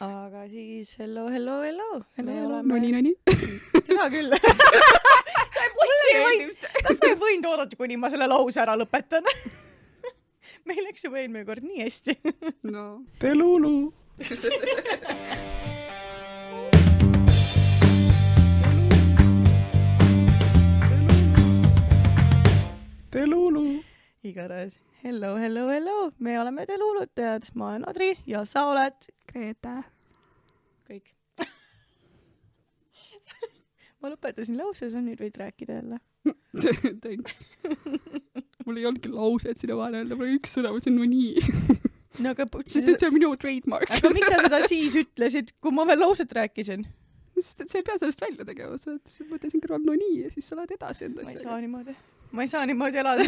Aga siis hello. Nonii. Tina küll. Kas sa ei võinud oodata, kuni ma selle lause ära lõpetan? Meil läks juba eelmine kord nii hästi. No. Telulu. Telulu. Igatahes. Hello. Me oleme Telulutajad. Ma olen Adri ja sa oled Grete. kõik. Ma lõpetasin lause, sa nüüd võid rääkida jälle. Thanks. Mul ei olnudki lauset sinna vahele öelda, mul oli üks sõna, mõtlesin no nii. No, aga, Sest et see on minu trademark. aga miks sa seda siis ütlesid, kui ma veel lauset rääkisin? Sest et sa ei pea sellest välja tegema, sa mõtlesin kõrval no nii ja siis sa lähed edasi enda asjaga. Ma ei saa niimoodi elada.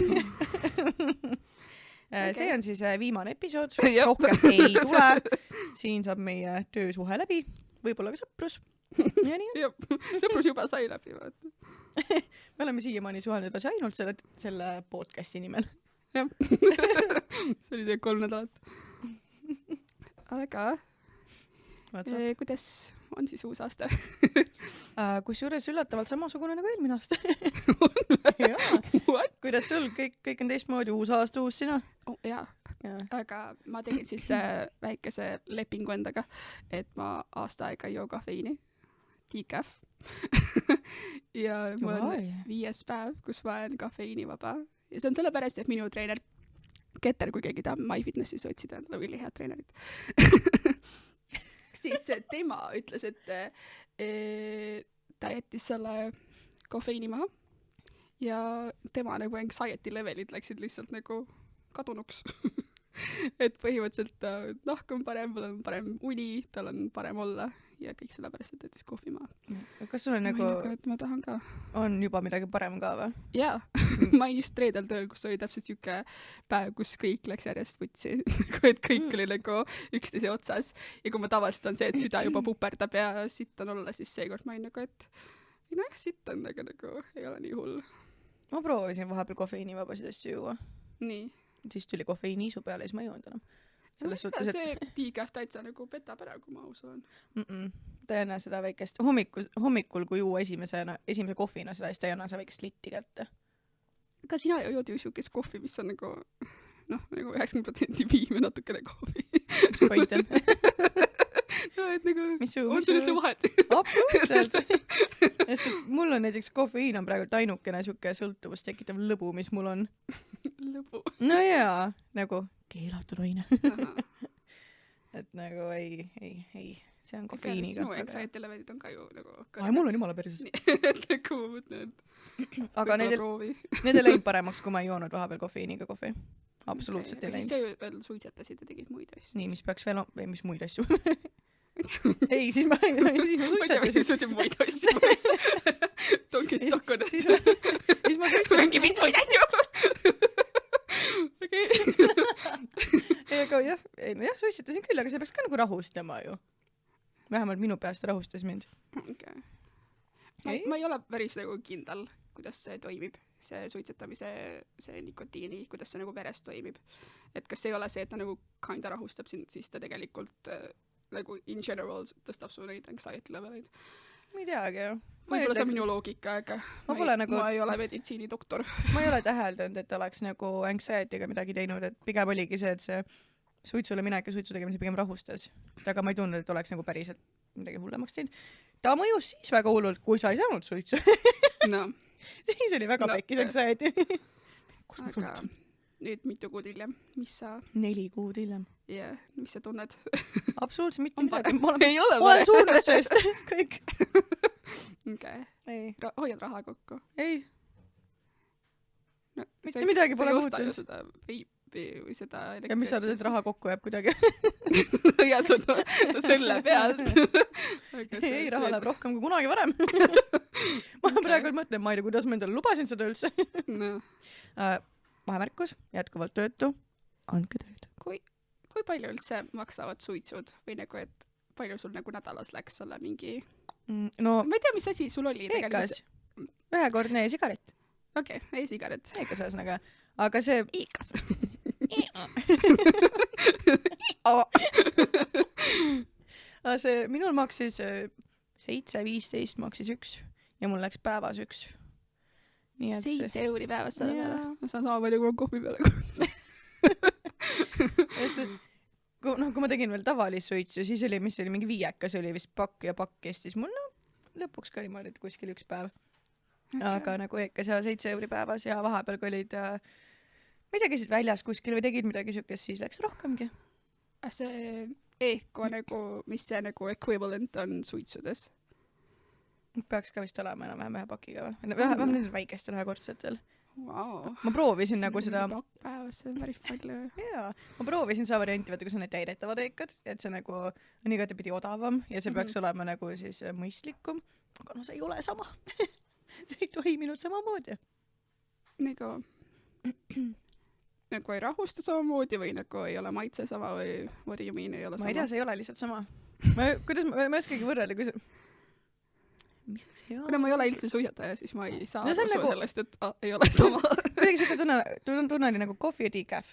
See on siis viimane episood. Rohkem ei tule. Siin saab meie töösuhe läbi. Võib-olla ka sõprus. Ja nii on. Sõprus juba sai läbi. Me oleme siiamaani suhelnud edasi ainult selle podcasti nimel. Jah. See oli see 3 nädalat. Aga kuidas on siis uus aasta? Kusjuures üllatavalt samasugune nagu eelmine aasta. Kuidas sul? Kõik on teistmoodi, uus aasta, uus sina? Jaa. Aga ma tegin siis väikese lepingu endaga, et ma aasta aega ei joo kafeiini. Decaf. Ja mul on 5. päev, kus ma olen kafeiinivaba. Ja see on sellepärast, et minu treener Keter, kui keegi tahab MyFitnessis otsida, on really head treenerid. Siis tema ütles, et ta jättis selle kofeiini maha ja tema nagu anxiety levelid läksid lihtsalt nagu kadunuks. Et põhimõtteliselt nahk on parem, mul on parem uni, tal on parem olla ja kõik sellepärast, et jättis kohvi maha. Kas sul on nagu... et ma tahan ka. On juba midagi parem ka või? Jaa. Ma olin just reedel tööl, kus oli täpselt siuke päev, kus kõik läks järjest võtsi. Et kõik oli nagu üksteise otsas. Ja kui ma tavaliselt on see, et süda juba puperdab ja sitt on olla, siis seekord ma olin nagu, et nojah, sitt on nagu ei ole nii hull. Ma proovisin vahepeal kofeiinivabasid asju juua. Nii. Siis tuli kofeiiniisu peale ja siis ma ei joonud enam. See Decaf täitsa nagu petab ära, kui ma aus olen. Ta ei anna seda väikest hommikul, kui juua esimese kohvina seda, siis ta ei anna seda väikest litti kätte. Aga sina jood ju siukest kohvi, mis on nagu 90% piim ja natukene kohvi. Mis point on? No, et nagu, on sul üldse vahet? Absoluutselt. Mul on näiteks kofeiin on praegu ainukene siuke sõltuvust tekitav lõbu, mis mul on. Lõbu? No jaa, nagu keelatud aine. Et nagu ei, see on kofeiiniga. Sinu anxiety levelid on ka ju nagu... Mul on jumala perses. Et nagu ma mõtlen, et... Aga need ei läinud paremaks, kui ma ei joonud vahepeal kofeiiniga kohvi. Absoluutselt ei läinud. Siis sa ju veel suitsetasid ja tegid muid asju. Nii, mis peaks veel... mis muid asju? Ei, siis ma suitsetasin. Ma ei tea, mis suitsin muid asju. Tongi stokon. Siis ma suitsetasin. Mingi mis muid asju. Okei. Aga jah, suitsetasin küll, aga see peaks ka nagu rahustama ju. Vähemalt minu peast rahustas mind. Okay. Ma ei ole päris nagu kindel, kuidas see toimib. See suitsetamise, see nikotiini, kuidas see nagu veres toimib. Et kas ei ole see, et ta nagu kinda rahustab sind, siis ta tegelikult nagu in general tõstab su neid anxiety leveleid. Ma ei teagi ju. Võib-olla see on minu loogika, aga ma ei ole meditsiinidoktor. Ma ei ole täheldanud, et oleks nagu anxiety'ga midagi teinud, et pigem oligi see, et see suitsule minek ja suitsu tegemise pigem rahustas. Aga ma ei tundnud, et oleks nagu päriselt midagi hullemaks teinud. Ta mõjus siis väga hullult, kui sa ei saanud suitsu. No. Siis oli väga pekkis anxiety. Aga nüüd mitu kuud hiljem, mis sa... 4 kuud hiljem. Yeah, mis sa tunned? Absoluutselt mitte midagi. Ma olen surnud seest. Kõik. Okay. Hoiad raha kokku? Ei. No, mitte midagi pole muutunud. Sa ei osta ju seda veipi või seda elektrissi. Ja mis sa teed, raha kokku jääb kuidagi? Ja selle pealt. Ei, raha läheb rohkem kui kunagi varem. Ma praegu mõtlen, ma ei tea, kuidas ma endale lubasin seda üldse. Vahemärkus, jätkuvalt töötu, andke tööd. Kui palju üldse maksavad suitsud või nagu, et palju sul nagu nädalas läks olla mingi... No, ma ei tea, mis asi sul oli. Eikas. Ühekordne e-sigaret. Okei, e-sigaret. Eikas ühesõnaga. Aga see... Eikas. see minul maksis 7.15 maksis 1 ja mul läks päevas 1. 7 euri päevas selle Jaa. peale. Ma saan sama palju, kui ma kohvi peale kuulus. Sest et kui ma tegin veel tavalist suitsu, siis oli, mis oli mingi viiekas, oli vist pakk ja pakk kestis mul, lõpuks ka niimoodi, et kuskil 1 päev. Aga nagu eekas ja 7 euri päevas ja vahepeal, kui olid mida käisid väljas kuskil või tegid midagi siukest, siis läks rohkemgi. See ehku nagu, mis see nagu equivalent on suitsudes? Peaks ka vist olema enam-vähem 1 pakiga või? Vähem nendel väikestel 1-kordsetel. Wow. Ma proovisin nagu seda... Pakk päevas, see on päris palju. Jaa, ma proovisin seda varianti, vaata, kus on need täidetavad eekad, et see nagu on igatepidi odavam ja see peaks olema nagu siis mõistlikum. Aga no see ei ole sama. See ei toiminud samamoodi. Nagu ei rahusta samamoodi või nagu ei ole maitse sama või what do you mean ei ole sama? Ma ei tea, see ei ole lihtsalt sama. Ma ei oskagi võrrelda, kui see... Kuna ma ei ole üldse suisataja, siis ma ei saa nagu... sellest, et ei ole sama. Kuidagi siuke tunne oli nagu kohvi ja decaf.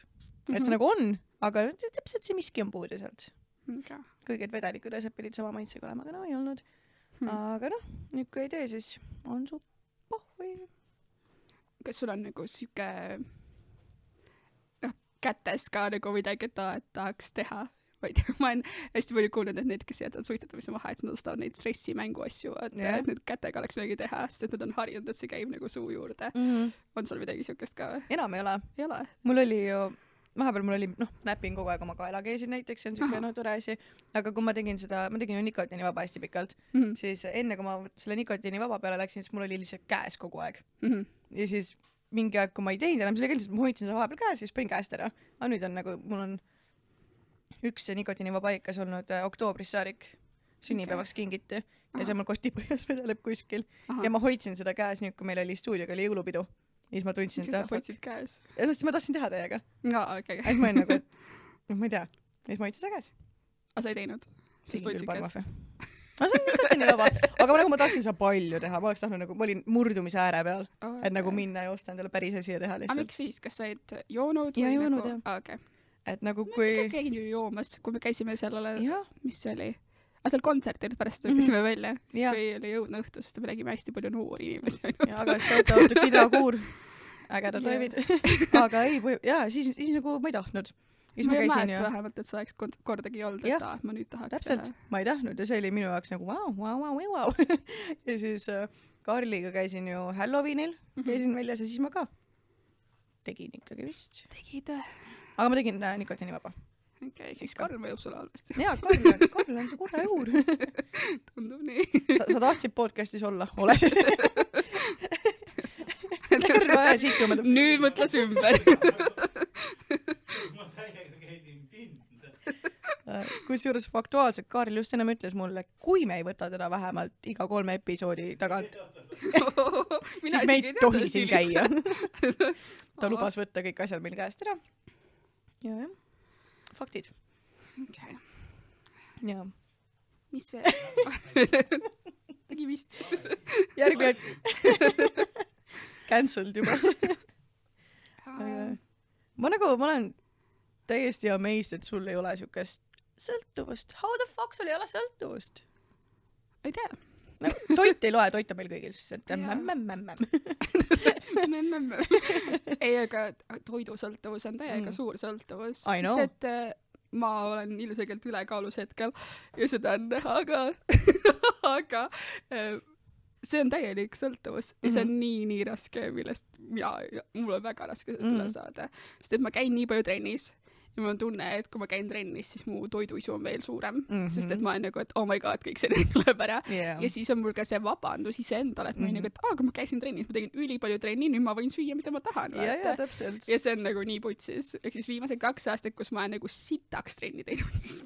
Et see nagu on, aga täpselt see miski on puudu sealt. Okay. Kuigi et vedelikud asjad pidid sama maitsega olema, aga no ei olnud. Aga noh, nüüd kui ei tee, siis on su pohhui. Kas sul on nagu siuke kätes ka nagu midagi, et tahaks teha? Ma olen hästi palju kuulnud, et need, kes jätavad suitsetamise maha, et nad ostavad neid stressimängu asju, et need kätega oleks midagi teha, sest et nad on harjunud, et see käib nagu suu juurde. On sul midagi siukest ka või? Enam ei ole. Ei ole? Mul oli ju, vahepeal mul oli, näpin kogu aeg oma kaelakeesid näiteks, see on siuke tore asi, aga kui ma tegin ju nikotiini vaba hästi pikalt, siis enne kui ma selle nikotiini vaba peale läksin, siis mul oli lihtsalt käes kogu aeg. Ja siis mingi aeg, kui ma ei teinud enam, siis oli lihtsalt, ma hoidsin seda vahepeal käes ja siis panin käest ära. Aga nüüd on nagu, mul on üks nikotiinivaba aikas olnud oktoobris saarik sünnipäevaks kingiti ja see mul kotipõhjas vedeleb kuskil. Ja ma hoidsin seda käes nüüd, kui meil oli stuudioga oli jõulupidu. Ja siis ma tundsin seda. Hoidsid käes? Ja siis ma tahtsin teha teiega. No, okay. Et ma olin nagu, et ma ei tea. Ja siis ma hoidsin seda käes. Aga sa ei teinud? Tegin küll parmafe. Aga see on nikotiinivaba. Aga nagu ma tahtsin seda palju teha. Ma oleks tahtnud nagu, ma olin murdumise ääre peal. Et nagu minna ja osta endale päris asi ja teha lihtsalt. Aga miks siis? Kas sa olid joonud? Ja joonud, jah. Okay. Et nagu kui... Me käin ju joomas, kui me käisime sellele, mis see oli? Seal kontsertil pärast käisime välja, siis kui oli jõudne õhtu, sest me nägime hästi palju noori inimesi. Ja, aga shout out Kidra Kuur. Ägedad röövid. Aga ei, siis nagu ma ei tahtnud. Ma ei mäleta vähemalt, et sa oleks kordagi olnud, et ma nüüd tahaks täpselt. Teha. Ma ei tahtnud ja see oli minu jaoks nagu wow. Ja siis Karliga käisin ju Halloweenil, käisin väljas ja siis ma ka tegin ikkagi vist. Tegid? Aga ma tegin nikotiinivaba. Okei, siis Karl mõjub sulle halvasti. Jaa, Karl on see kurre juur. Tundub nii. Sa tahtsid podcastis olla? Ole siis. Nüüd mõtles ümber. Ma täiega käisin pinda. Kusjuures faktuaalselt Karl just ennem ütles mulle, kui me ei võta teda vähemalt iga 3 episoodi tagant, siis me ei tohi siin käia. Ta lubas võtta kõik asjad meil käest ära. Ja. Faktid. Okay. Ja. Mis veel? Tegi vist. Järgmine. Cancelled juba. Ma olen täiesti amazed, et sul ei ole siukest sõltuvust. How the fuck sul ei ole sõltuvust? Ei tea. No, toit ei loe, toit on meil kõigil, sest et ei, aga toidusõltuvus on täiega suur sõltuvus. Sest et ma olen ilmselgelt ülekaalus hetkel ja seda on näha, aga see on täielik sõltuvus ja see on nii raske, millest mul on väga raske sellest üle saada. Sest et ma käin nii palju trennis ja mul on tunne, et kui ma käin trennis, siis mu toiduisu on veel suurem, sest et ma olen nagu, et oh my god, kõik see tuleb ära. Ja siis on mul ka see vabandus iseendale, et ma olin nagu, et kui ma käisin trennis, ma tegin ülipalju trenni, nüüd ma võin süüa, mida ma tahan. Ja, täpselt. Ja see on nagu nii putsis. Ehk siis viimased 2 aastat, kus ma olen nagu sitaks trenni teinud, siis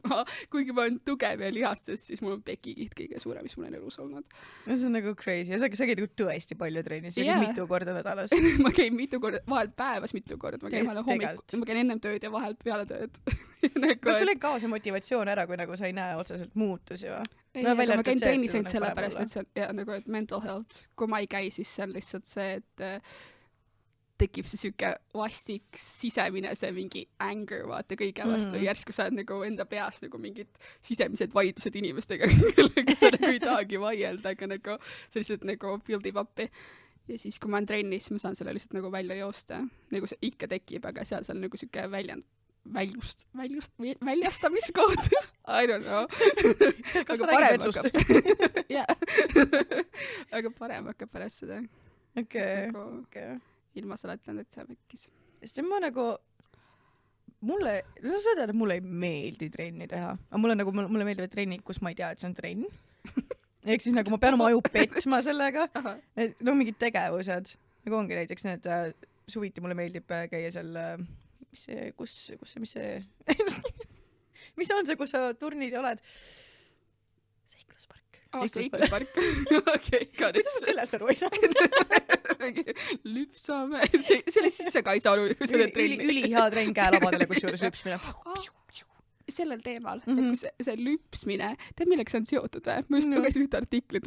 kuigi ma olen tugev ja lihastes, siis mul on pekikiht kõige suurem, mis mul on elus olnud. Ja see on nagu crazy. Ja sa käid nagu tõesti palju trennis. See oli mitu korda nädalas. Ma käin mitu korda, vahel päevas mitu korda. Ma käin ennem tööd ja vahel peale tööd. Kas sul ei kao see motivatsioon ära, kui nagu sa ei näe otseselt muutusi või? Ei, aga ma käin trennis ainult sellepärast, et see on nagu, et mental health. Kui ma ei käi, siis see on lihtsalt see, et tekib see siuke vastik sisemine see mingi anger vaata kõige vastu järsku sa oled nagu enda peas nagu mingid sisemised vaidlused inimestega, kellega sa nagu ei tahagi vaielda, aga nagu see lihtsalt nagu build ib up'i. Ja siis, kui ma olen trennis, ma saan selle lihtsalt nagu välja joosta. Nagu see ikka tekib, aga seal on nagu siuke väljastamiskood. I don't know. Kas sa räägid vetsust? Jah. Aga parem hakkab pärast seda. Okei. Ilma seletanud, et see võkkis. Sest ma nagu... Sa saad, et mulle ei meeldi trenni teha. Aga mulle meeldivad trennid, kus ma ei tea, et see on trenn. Ehk siis nagu ma pean oma aju petma sellega. No mingid tegevused. Nagu ongi näiteks need suviti mulle meeldib käia seal... Mis on see, kus sa turnid ja oled? Seikluspark. Seikluspark. Okei, got it. Kuidas sa sellest aru ei saa? Lüpsame. Sellest siis sa ka ei saa aru. Ülihea trenn käelabadele, kus juures lüpsmine. Sellel teemal, et kui see lüpsmine, tead milleks see on seotud või? Ma just lugesin ühte artiklit,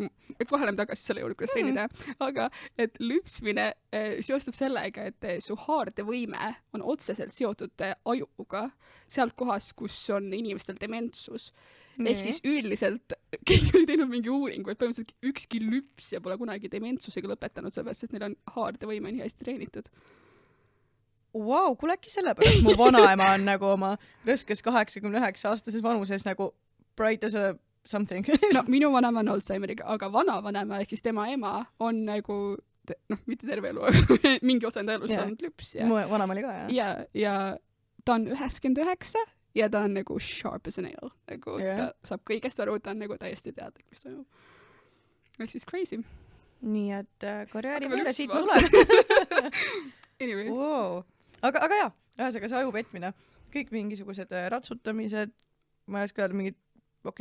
kohe lähen tagasi selle juurde, kuidas treenida, aga et lüpsmine seostub sellega, et su haardevõime on otseselt seotud ajuga, sealt kohas, kus on inimestel dementsus. Ehk siis üldiselt, keegi oli teinud mingi uuringu, et põhimõtteliselt ükski lüpsja pole kunagi dementsusega lõpetanud, sellepärast, et neil on haardevõime nii hästi treenitud. Wow, kuule äkki sellepärast mu vanaema on nagu oma rõskes 89-aastases vanuses nagu bright as a something. No minu vanaema on Alzheimeriga, aga vanavanema ehk siis tema ema on nagu mitte terve elu, mingi osa enda elust olnud lüps. Mu vanaema oli ka, jah? Ja ta on 99 ja ta on nagu sharp as a nail. Nagu ta saab kõigest aru, ta on nagu täiesti teadlik, mis toimub. Ehk siis crazy. Nii et karjääri meile siit ma tulen. Anyway. Wow. Aga jaa, ühesega see aju petmine. Kõik mingisugused ratsutamised, ma ei oska öelda mingid,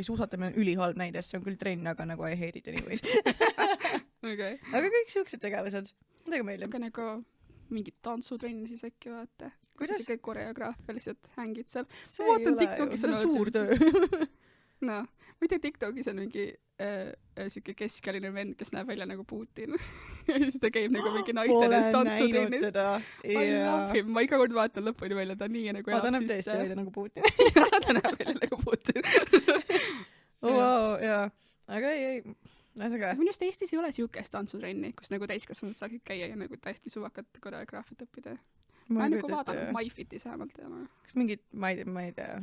suusatamine on ülihalb näide, see on küll trenn, aga nagu I hate it anyways. Okay. Aga kõik siuksed tegevused, midagi meeldib. Aga nagu mingid tantsutrenni siis äkki vaata. Kuidas? Kõik koreograafia lihtsalt hängid seal. See ei ole ju, see on suur töö. No, ma ei tea, TikTokis on mingi siuke keskealine vend, kes näeb välja nagu Putin. Ja siis ta käib nagu mingi naistele tantsutrennis. I love him. Ma iga kord vaatan lõpuni välja, ta on nii nagu ta näeb tõesti välja nagu Putin. Ja, ta näeb välja nagu Putin. Wow, jaa. Aga ei. Minu just Eestis ei ole siukest tantsutrenni, kus nagu täiskasvanud saaksid käia ja nagu täiesti suvakat koreograafiat õppida. Ma nagu vaatan MyFitis vähemalt. Kas mingid, ma ei tea.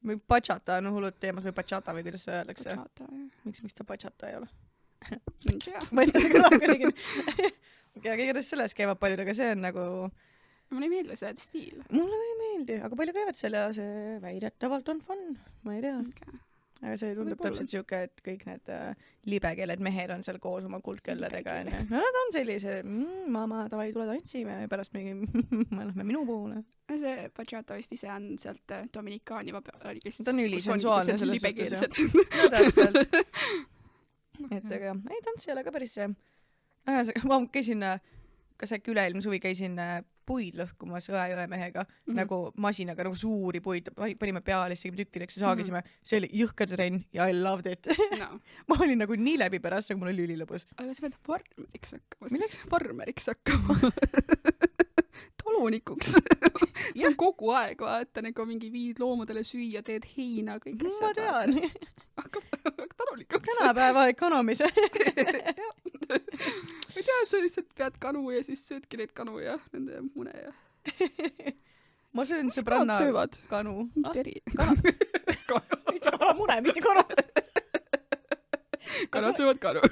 Bachata on hullud teemas või bachata või kuidas see öeldakse? Bachata, jah. Miks ta bachata ei ole? Ma ei tea seda kõlab. Aga igatahes selles käivad paljud, aga see on nagu... Mulle ei meeldi see stiil. Mulle ei meeldi, aga palju käivad seal ja see väidetavalt on fun. Ma ei tea. Okay. Aga see tundub täpselt siuke, et kõik need libekeeled mehed on seal koos oma kuldkelledega. No nad on sellise, mama, tavai, tule tantsime ja pärast mingi, lähme minu poole. See bachata vist ise on sealt Dominikaani vabariigist. Ta on ülisensuaalne selles suhtes. Ja täpselt. Et aga ei, tants ei ole ka päris see. Ma käisin, kas äkki üle-eelmine suvi käisin puid lõhkumas õe mehega, nagu masinaga, nagu suuri puid, panime peale, siis tükkideks ja saagisime. See oli jõhker trenn ja I loved it. No. Ma olin nagu nii läbi pärast, aga mul oli ülilõbus. Aga sa pead farmeriks hakkama. Milleks? Farmeriks hakkama. Talunikuks. See on kogu aeg, vaata, nagu mingi viid loomadele süüa, teed heina, kõik asjad. Ma tean. Hakkab talunikuks. Tänapäeva ekonomise. Ma ei tea, sa lihtsalt pead kanu ja siis söödki neid kanu ja nende mune ja... Ma söön sõbranna kanu. Teri. Kanu. Mune, mitte kanu. Kanad söövad kanu.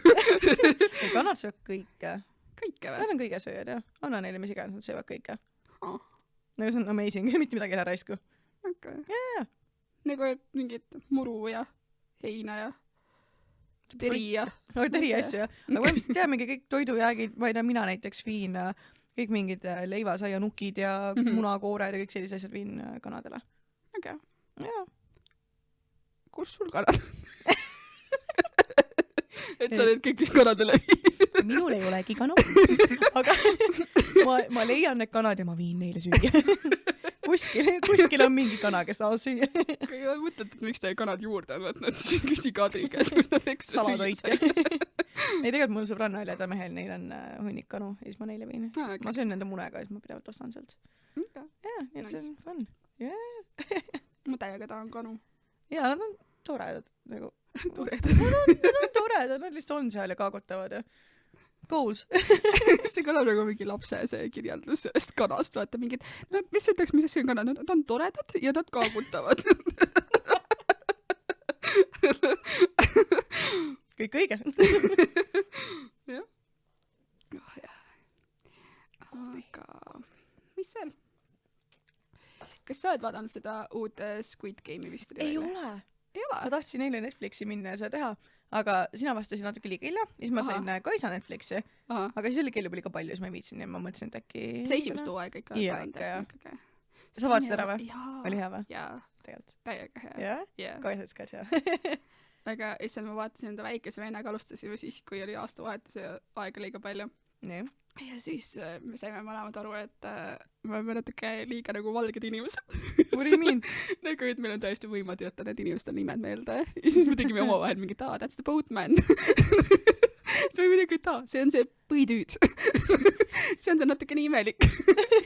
Kanad söövad kõike. Kõike või? Nad on kõige sööjad, jah. Anna neile mis iganes, nad söövad kõike. Nagu see on amazing, mitte midagi ära raisku. Okay. Yeah. Nagu mingid muru ja heina ja teri ja... No teri asju, jah. Aga ma ilmselt tean mingi kõik toidujäägid, ma ei tea, mina näiteks viin kõik mingid leivasaia nukid ja munakoored ja kõik sellised asjad viin kanadele. Okay. Jaa. Kus sul kanad? Et sa need kõik kanadele viin. Minul ei olegi kanu. Aga ma leian need kanad ja ma viin neile süüa. kuskil on mingi kana, kes tahab süüa. Kui mõtled, et miks teie kanad juurde on võtnud, siis küsi Kadri käes, kus nad ekstra Salatoit. süüa. Ei, tegelikult mul sõbranna oli, ta mehel, neil on hunnik kanu ja siis ma neile viin. Ma söön nende munega ja siis ma pidevalt ostan sealt. Jaa, nii et see on fun. Ma täiega tahan kanu. Jaa, nad on toredad. Nagu. Toredad. Nad on toredad, nad lihtsalt on seal ja kaagutavad ja goals. See kõlab nagu mingi lapse see kirjeldus sellest kanast, vaata mingid, no mis ütleks, mis see on kana, nad on toredad ja nad kaagutavad. Kõik õige. Jah. Aga mis veel? Kas sa oled vaadanud seda uut Squid Game'i vist? Ei ole. Ma tahtsin eile Netflixi minna ja seda teha, aga sina vastasid natuke liiga illa, siis ma sain ka isa Netflixi, aga siis oli kell juba liiga palju, siis ma ei viitsin ja ma mõtlesin, et äkki... See esimest hooaega ikka? Jaa, ikka jah. Sa vaatasid ära või? Oli hea või? Jaa, täiega hea. Jah? Kaisats ka hea. Aga issand, ma vaatasin enda väikese vennaga alustasime siis, kui oli aastavahetus ja aega liiga palju. Nii. Ja siis me saime mõlemad aru, et me oleme natuke liiga nagu valged inimesed. What do you mean? Nagu, et meil on täiesti võimatu jätta need inimestel nimed meelde. Ja siis me tegime omavahel mingi, that's the boatman. siis me midagi, see on see põhitüüd. see on see natuke nii imelik.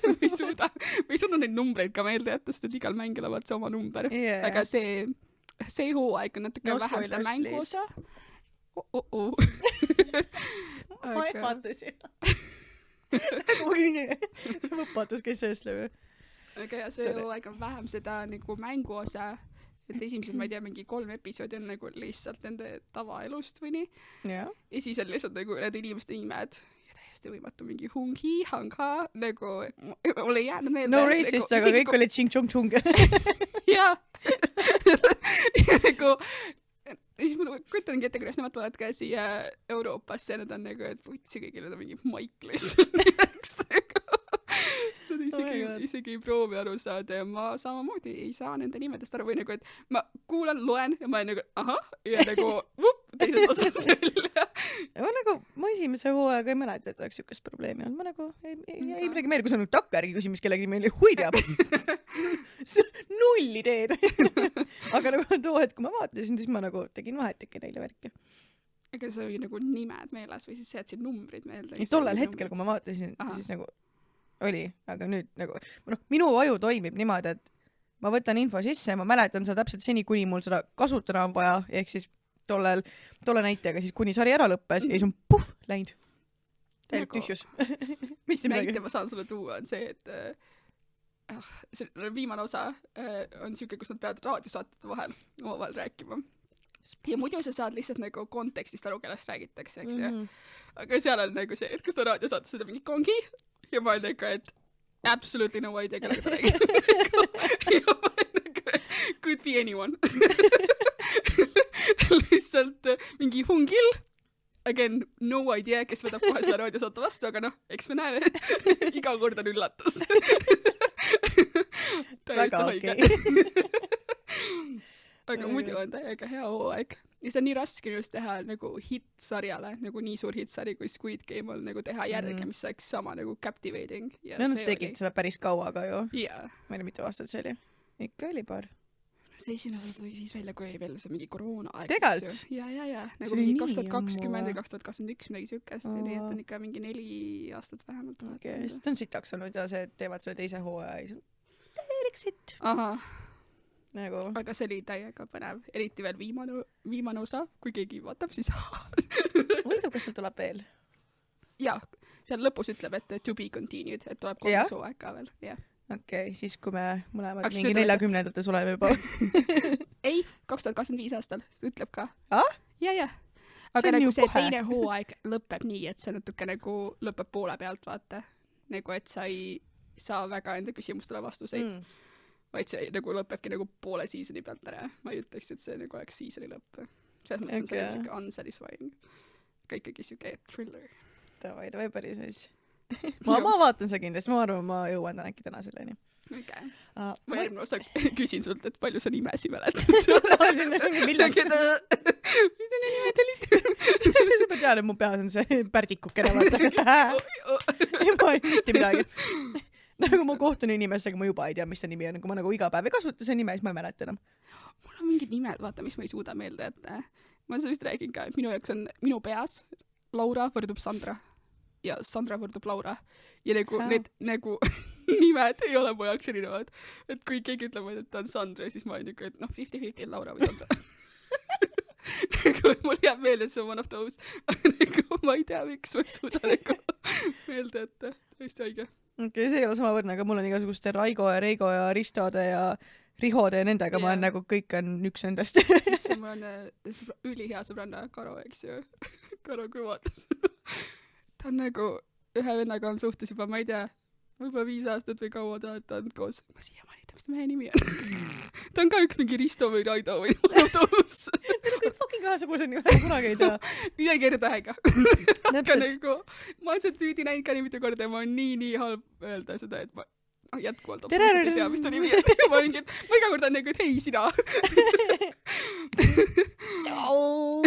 me ei suuda neid numbreid ka meelde jätta, sest et igal mängil on see oma number. Yeah. Aga see hooaeg on natuke vähem seda mänguosa. Ma ehmatasin. Nagu mingi võpatus, kes sees lööb. Aga ja see hooaeg on vähem seda nagu mänguosa, et esimesed, ma ei tea, mingi 3 episoodi on nagu lihtsalt nende tavaelust või nii. Ja siis on lihtsalt nagu need inimeste nimed. Ja täiesti võimatu mingi hungi, hanga, nagu ole jäänud meelde. No racist, aga kõik olid ching-chong-chung. Jaa. Ja nagu... Ja siis ma kujutangi ette, kuidas nemad tulevad ka siia Euroopasse ja nad on nagu, et võtsi kõigile on mingi Michaelis. Nad isegi ei proovi aru saada ja ma samamoodi ei saa nende nimedest aru või nagu, et ma kuulan, loen ja ma olen nagu ahah ja nagu teisest osast välja. Ma esimese hooaega ei mäleta, et oleks siukest probleemi olnud. Ma nagu ei midagi meelde, kui sa nüüd takkajärgi küsimis kellegi meile, hui teab. Null ideed. Aga nagu too hetk, kui ma vaatasin, siis ma nagu tegin vahetiki neile värki. Ega see oli nagu nimed meeles või siis jätsid numbrid meelde? Tollel hetkel, kui ma vaatasin, siis nagu oli, aga nüüd nagu, minu aju toimib niimoodi, et ma võtan info sisse ja ma mäletan seda täpselt seni, kuni mul seda kasutada on vaja, ehk siis tolle näitega siis kuni sari ära lõppes ja siis on puff, läinud. Täielik tühjus. Mis näite ma saan sulle tuua on see, et see viimane osa on siuke, kus nad peavad raadiosaatete vahel omavahel rääkima. Ja muidu sa saad lihtsalt nagu kontekstist aru, kellest räägitakse, eks ju. Aga seal on nagu see, et kus ta raadiosaates seda mingi kongi ja ma olen nagu, et absolutely no idea, kellega ta räägib. Ja ma olen nagu, could be anyone. Lihtsalt mingi hungil. Again, no idea, kes võtab kohe seda raadiosaate vastu, aga noh, eks me näe, iga kord on üllatus. Väga okei. Aga muidu on täiega hea hooaeg. Ja see on nii raske just teha nagu hitsarjale, nagu nii suur hitsari kui Squid Game on nagu teha järge, mis oleks sama nagu captivating. Ja nad tegid seda päris kaua ka ju. Jaa. Ma ei tea, mitu aastat see oli. Ikka oli paar. See esimene osa tuli siis välja, kui veel see mingi koroona aeg. Tegelt? Jaa. Nagu mingi 2020 või 2021 midagi siukest. Nii et on ikka mingi 4 aastat vähemalt. Okei, sest on sitaks olnud ja see teevad selle teise hooaja ja siis on täielik sitt. Aha. Nagu... Aga see oli täiega põnev. Eriti veel viimane osa, kui keegi vaatab, siis... Võidu, kas seal tuleb veel? Jaa, seal lõpus ütleb, et to be continued, et tuleb 3 hooaeg ka veel. Okei, siis kui me mõlemad mingi 40-ndates oleme juba. Ei, 2025 aastal ütleb ka. Jaa. Aga see nagu see teine hooaeg lõpeb nii, et see natuke nagu lõpeb poole pealt, vaata. Nagu, et sa ei saa väga enda küsimustele vastuseid. Vaid see nagu lõpebki nagu poole seasoni pealt ära. Ma ei ütleks, et see nagu oleks seasoni lõpp. Selles mõttes on see siuke unsatisfying. Aga ikkagi siuke thriller. Davai päris siis. Ma vaatan seda kindlasti. Ma arvan, ma jõuan äkki täna selleni. Okay. Ma järgmine osa küsin sult, et palju sa nimesi mäletad. Millest? Mida ne nimed olid? Sa pead teada, et mu peas on see pärdikukene. Ma ei mitte midagi. nagu ma kohtun inimestega, ma juba ei tea, mis see nimi on, kui ma nagu iga päev ei kasuta see nime, siis ma ei mäleta enam. Mul on mingid nimed, vaata, mis ma ei suuda meelde, et ma sellest räägin ka, et minu jaoks on minu peas Laura võrdub Sandra ja Sandra võrdub Laura ja nagu need nagu nimed ei ole mu jaoks erinevad, et kui keegi ütleb, et ta on Sandra, siis ma olen niuke, et 50-50 Laura või Sandra. Nagu mul jääb meelde, et see on one of those. Nagu ma ei tea, miks ma ei suuda nagu meelde, et tõesti õige. Okei, see ei ole sama võrdne, aga mul on igasuguste Raigo ja Reigo ja Ristode ja Rihode ja nendega ma olen nagu, kõik on üks nendest. See mul on ülihea sõbranna Karo, eks ju. Karo, kui vaatas. Ta on nagu, ühe vennaga on suhtes juba, ma ei tea, võib-olla 5 aastat või kaua ta on koos. Ma siiamaani ei tea, mis ta mehe nimi on. Ta on ka üks mingi Risto või Raido või autobus. Need on kõik fucking kahesugused nimed, kunagi ei tea. Midagi eri tähega. Aga nagu, ma olen seda tüüdi näinud ka nii mitu korda ja ma on nii halb öelda seda, et ma jätkuvalt absoluutselt ei tea, mis ta nimi on. Ma iga kord on nagu, et hei, sina. Tšau!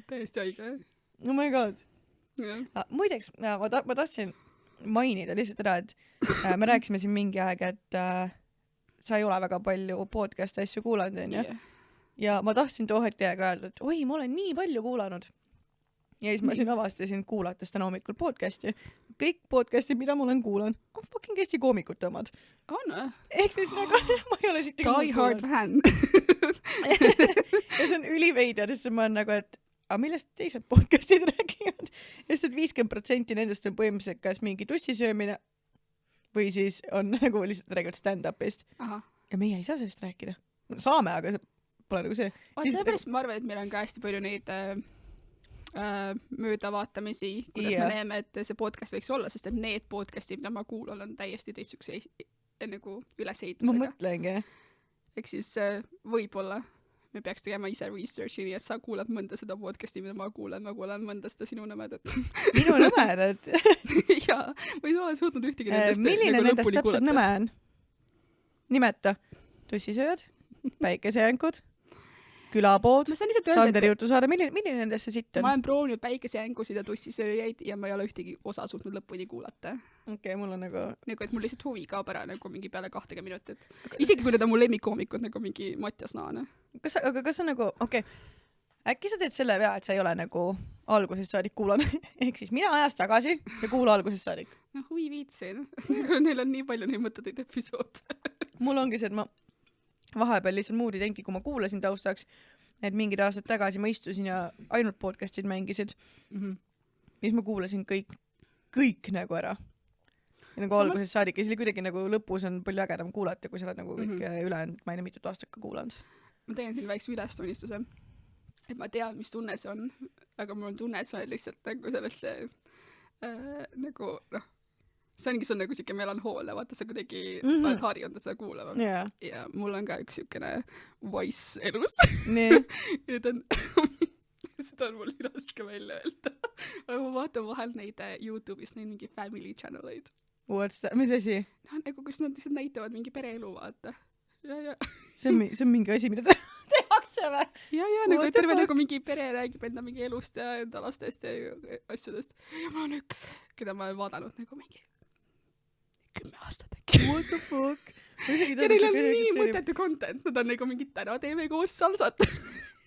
Täiesti haige. Oh my god. Muideks, ma tahtsin mainida lihtsalt ära, et me rääkisime siin mingi aeg, et sa ei ole väga palju podcast'e asju kuulanud, on ju? Ja ma tahtsin too hetk teiega öelda, et oi, ma olen nii palju kuulanud. Ja siis ma siin avastasin kuulates täna hommikul podcast'i. Kõik podcast'id, mida ma olen kuulanud, on fucking Eesti koomikute omad. On või? Ehk siis nagu, ma ei ole siit Die hard fan. Ja see on üliveider, sest ma olen nagu, et aga millest teised podcast'id räägivad? Ja sest 50% nendest on põhimõtteliselt kas mingi tussisöömine või siis on nagu lihtsalt räägivad stand-up'ist. Ja meie ei saa sellest rääkida. Saame, aga see pole nagu see. Sellepärast ma arvan, et meil on ka hästi palju neid möödavaatamisi, kuidas me näeme, et see podcast võiks olla, sest et need podcast'id, mida ma kuulan, on täiesti teistsuguse nagu ülesehitusega. Ma mõtlengi. Ehk siis võib-olla me peaks tegema ise researchi, nii et sa kuulad mõnda seda podcast'i, mida ma kuulan mõnda seda sinu nõmedat. Minu nõmedat? Jaa, ma ei ole suutnud ühtegi nendest milline nagu nendest täpselt nõme on? Nimeta. Tussisööjad, päikesejänkud, külapood, Sanderi jutusaade, milline nendest see sitt on? Ma olen proovinud päikesejängusid ja tussisööjaid ja ma ei ole ühtegi osa suutnud lõpuni kuulata. Okei, mul on nagu, et mul lihtsalt huvi kaob ära nagu mingi peale 20 minutit. Isegi kui need on mu lemmikkoomikud nagu mingi Mattias Naane. Aga kas on nagu, äkki sa teed selle vea, et sa ei ole nagu algusest saadik kuulanud? Ehk siis mina ajast tagasi ja kuula algusest saadik. No hui viitsin. Neil on nii palju neid mõtteid episood. Mul ongi see, et ma vahepeal lihtsalt muud ei teingi, kui ma kuulasin taustaks, et mingid aastad tagasi ma istusin ja ainult podcast'id mängisid. Mis ma kuulasin kõik nagu ära. Ja nagu alguses saadik ja siis kuidagi nagu lõpus on palju ägedam kuulata, kui sa oled nagu kõik ülejäänud, ma ei tea, mitut aastat ka kuulanud. Ma teen siin väikse ülestunnistuse, et ma tean, mis tunne see on, aga mul on tunne, et sa oled lihtsalt nagu sellesse nagu, see ongi sul nagu siuke melanhoolne, vaata sa kuidagi oled harjunud seda kuulama. Ja mul on ka üks siukene voice elus. Ja seda on mul nii raske välja öelda. Aga ma vaatan vahel neid YouTube'is, neid mingi family channel'id. Mis asi? No nagu, kus nad lihtsalt näitavad mingi pereelu, vaata. Ja. See on mingi asi, mida tehakse või? Ja, nagu terve nagu mingi pere räägib enda mingi elust ja enda lastest ja asjadest. Ja ma olen üks, keda ma olen vaadanud nagu mingi 10 aastat äkki. What the fuck? Ja neil on nii mõttetu content. Nad on nagu mingi täna teeme koos salsat.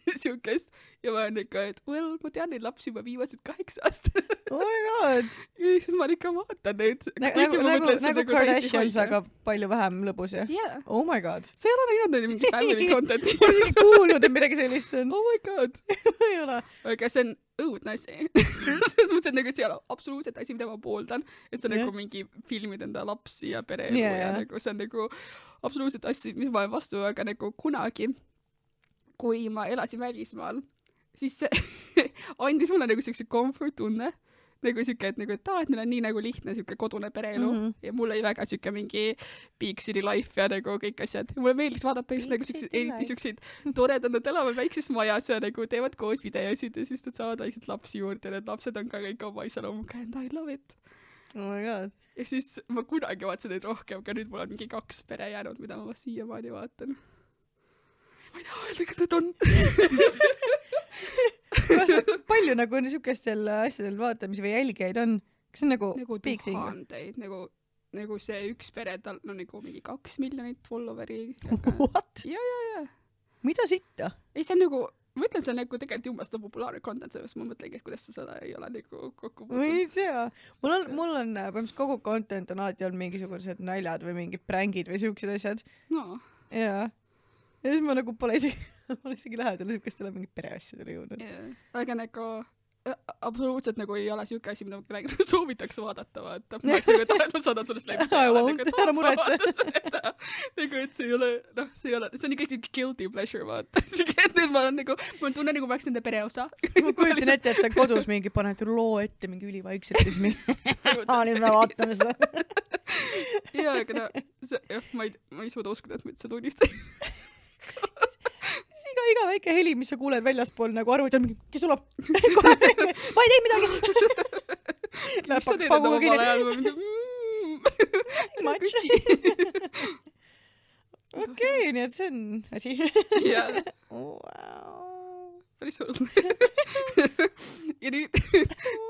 Siukest. Ja ma olen ikka, et ma tean neid lapsi juba viimased 8 aastat. Oh my god. Ja siis ma ikka vaatan neid. Nagu Kardashians, aga palju vähem lõbus, jah? Yeah. Oh my god. Sa ei ole näinud neid mingi family content. Ma olen isegi kuulnud, et midagi sellist on. Oh my god. Ei ole. Aga see on õudne asi. Selles mõttes, et nagu, et see on absoluutselt asi, mida ma pooldan. Et sa nagu mingi filmid enda lapsi ja pereelu ja nagu see on nagu absoluutselt asi, mis ma olen vastu, aga nagu kunagi kui ma elasin välismaal, siis see andis mulle nagu siukse comfort tunne, nagu siuke, et nagu, et neil on nii nagu lihtne siuke kodune pereelu ja mul oli väga siuke mingi big city life ja nagu kõik asjad. Mulle meeldis vaadata just nagu siukseid toredad, nad elavad väikses majas ja nagu teevad koos videosid ja siis nad saavad vaikselt lapsi juurde ja need lapsed on ka kõik oma iseloomuga and I love it. Oh my god. Ja siis ma kunagi vaatasin neid rohkem, aga nüüd mul on mingi 2 pere jäänud, mida ma siiamaani vaatan. Ma ei taha öelda, kas nad on. Kas palju nagu on siukestel asjadel vaatamisi või jälgijaid on, kas see on nagu big thing? tuhandeid, nagu see üks pere, tal on nagu mingi 2 miljonit followeri. What? Ja. Mida sitta? Ei, see on nagu, ma ütlen, see on nagu tegelikult jumasta populaarne content, sellest ma mõtlengi, et kuidas sa seda ei ole nagu kokku Ma puutunud. ei tea. Mul on põhimõtteliselt kogu content on alati olnud mingisugused naljad või mingid prängid või siuksed asjad. No. Jaa. Ja siis ma nagu pole isegi lähedal siukestele mingid pereasjadele jõudnud. Yeah. Aga nagu absoluutselt nagu ei ole siuke asi, mida ma kellelegi soovitaks vaadata, vaata. Ma oleks nagu, et ma saadan sulle läbi. Ära muretse. Nagu, et see ei ole, see on ikkagi guilty pleasure, vaata. Et nüüd ma tunnen nagu ma oleks nende pere osa. Ma kujutan ette, et sa kodus mingi paned loo ette mingi ülivaikselt ja siis mingi nüüd me vaatame seda. Jaa, aga ma ei suuda uskuda, et ma üldse tunnistan. Iga väike heli, mis sa kuuled väljaspool nagu arvuti on mingi, kes tuleb? Ma ei tee midagi. Mis sa teed enda vabal ajal? Okei, nii et see on asi. Jaa. Päris hull. Ja nüüd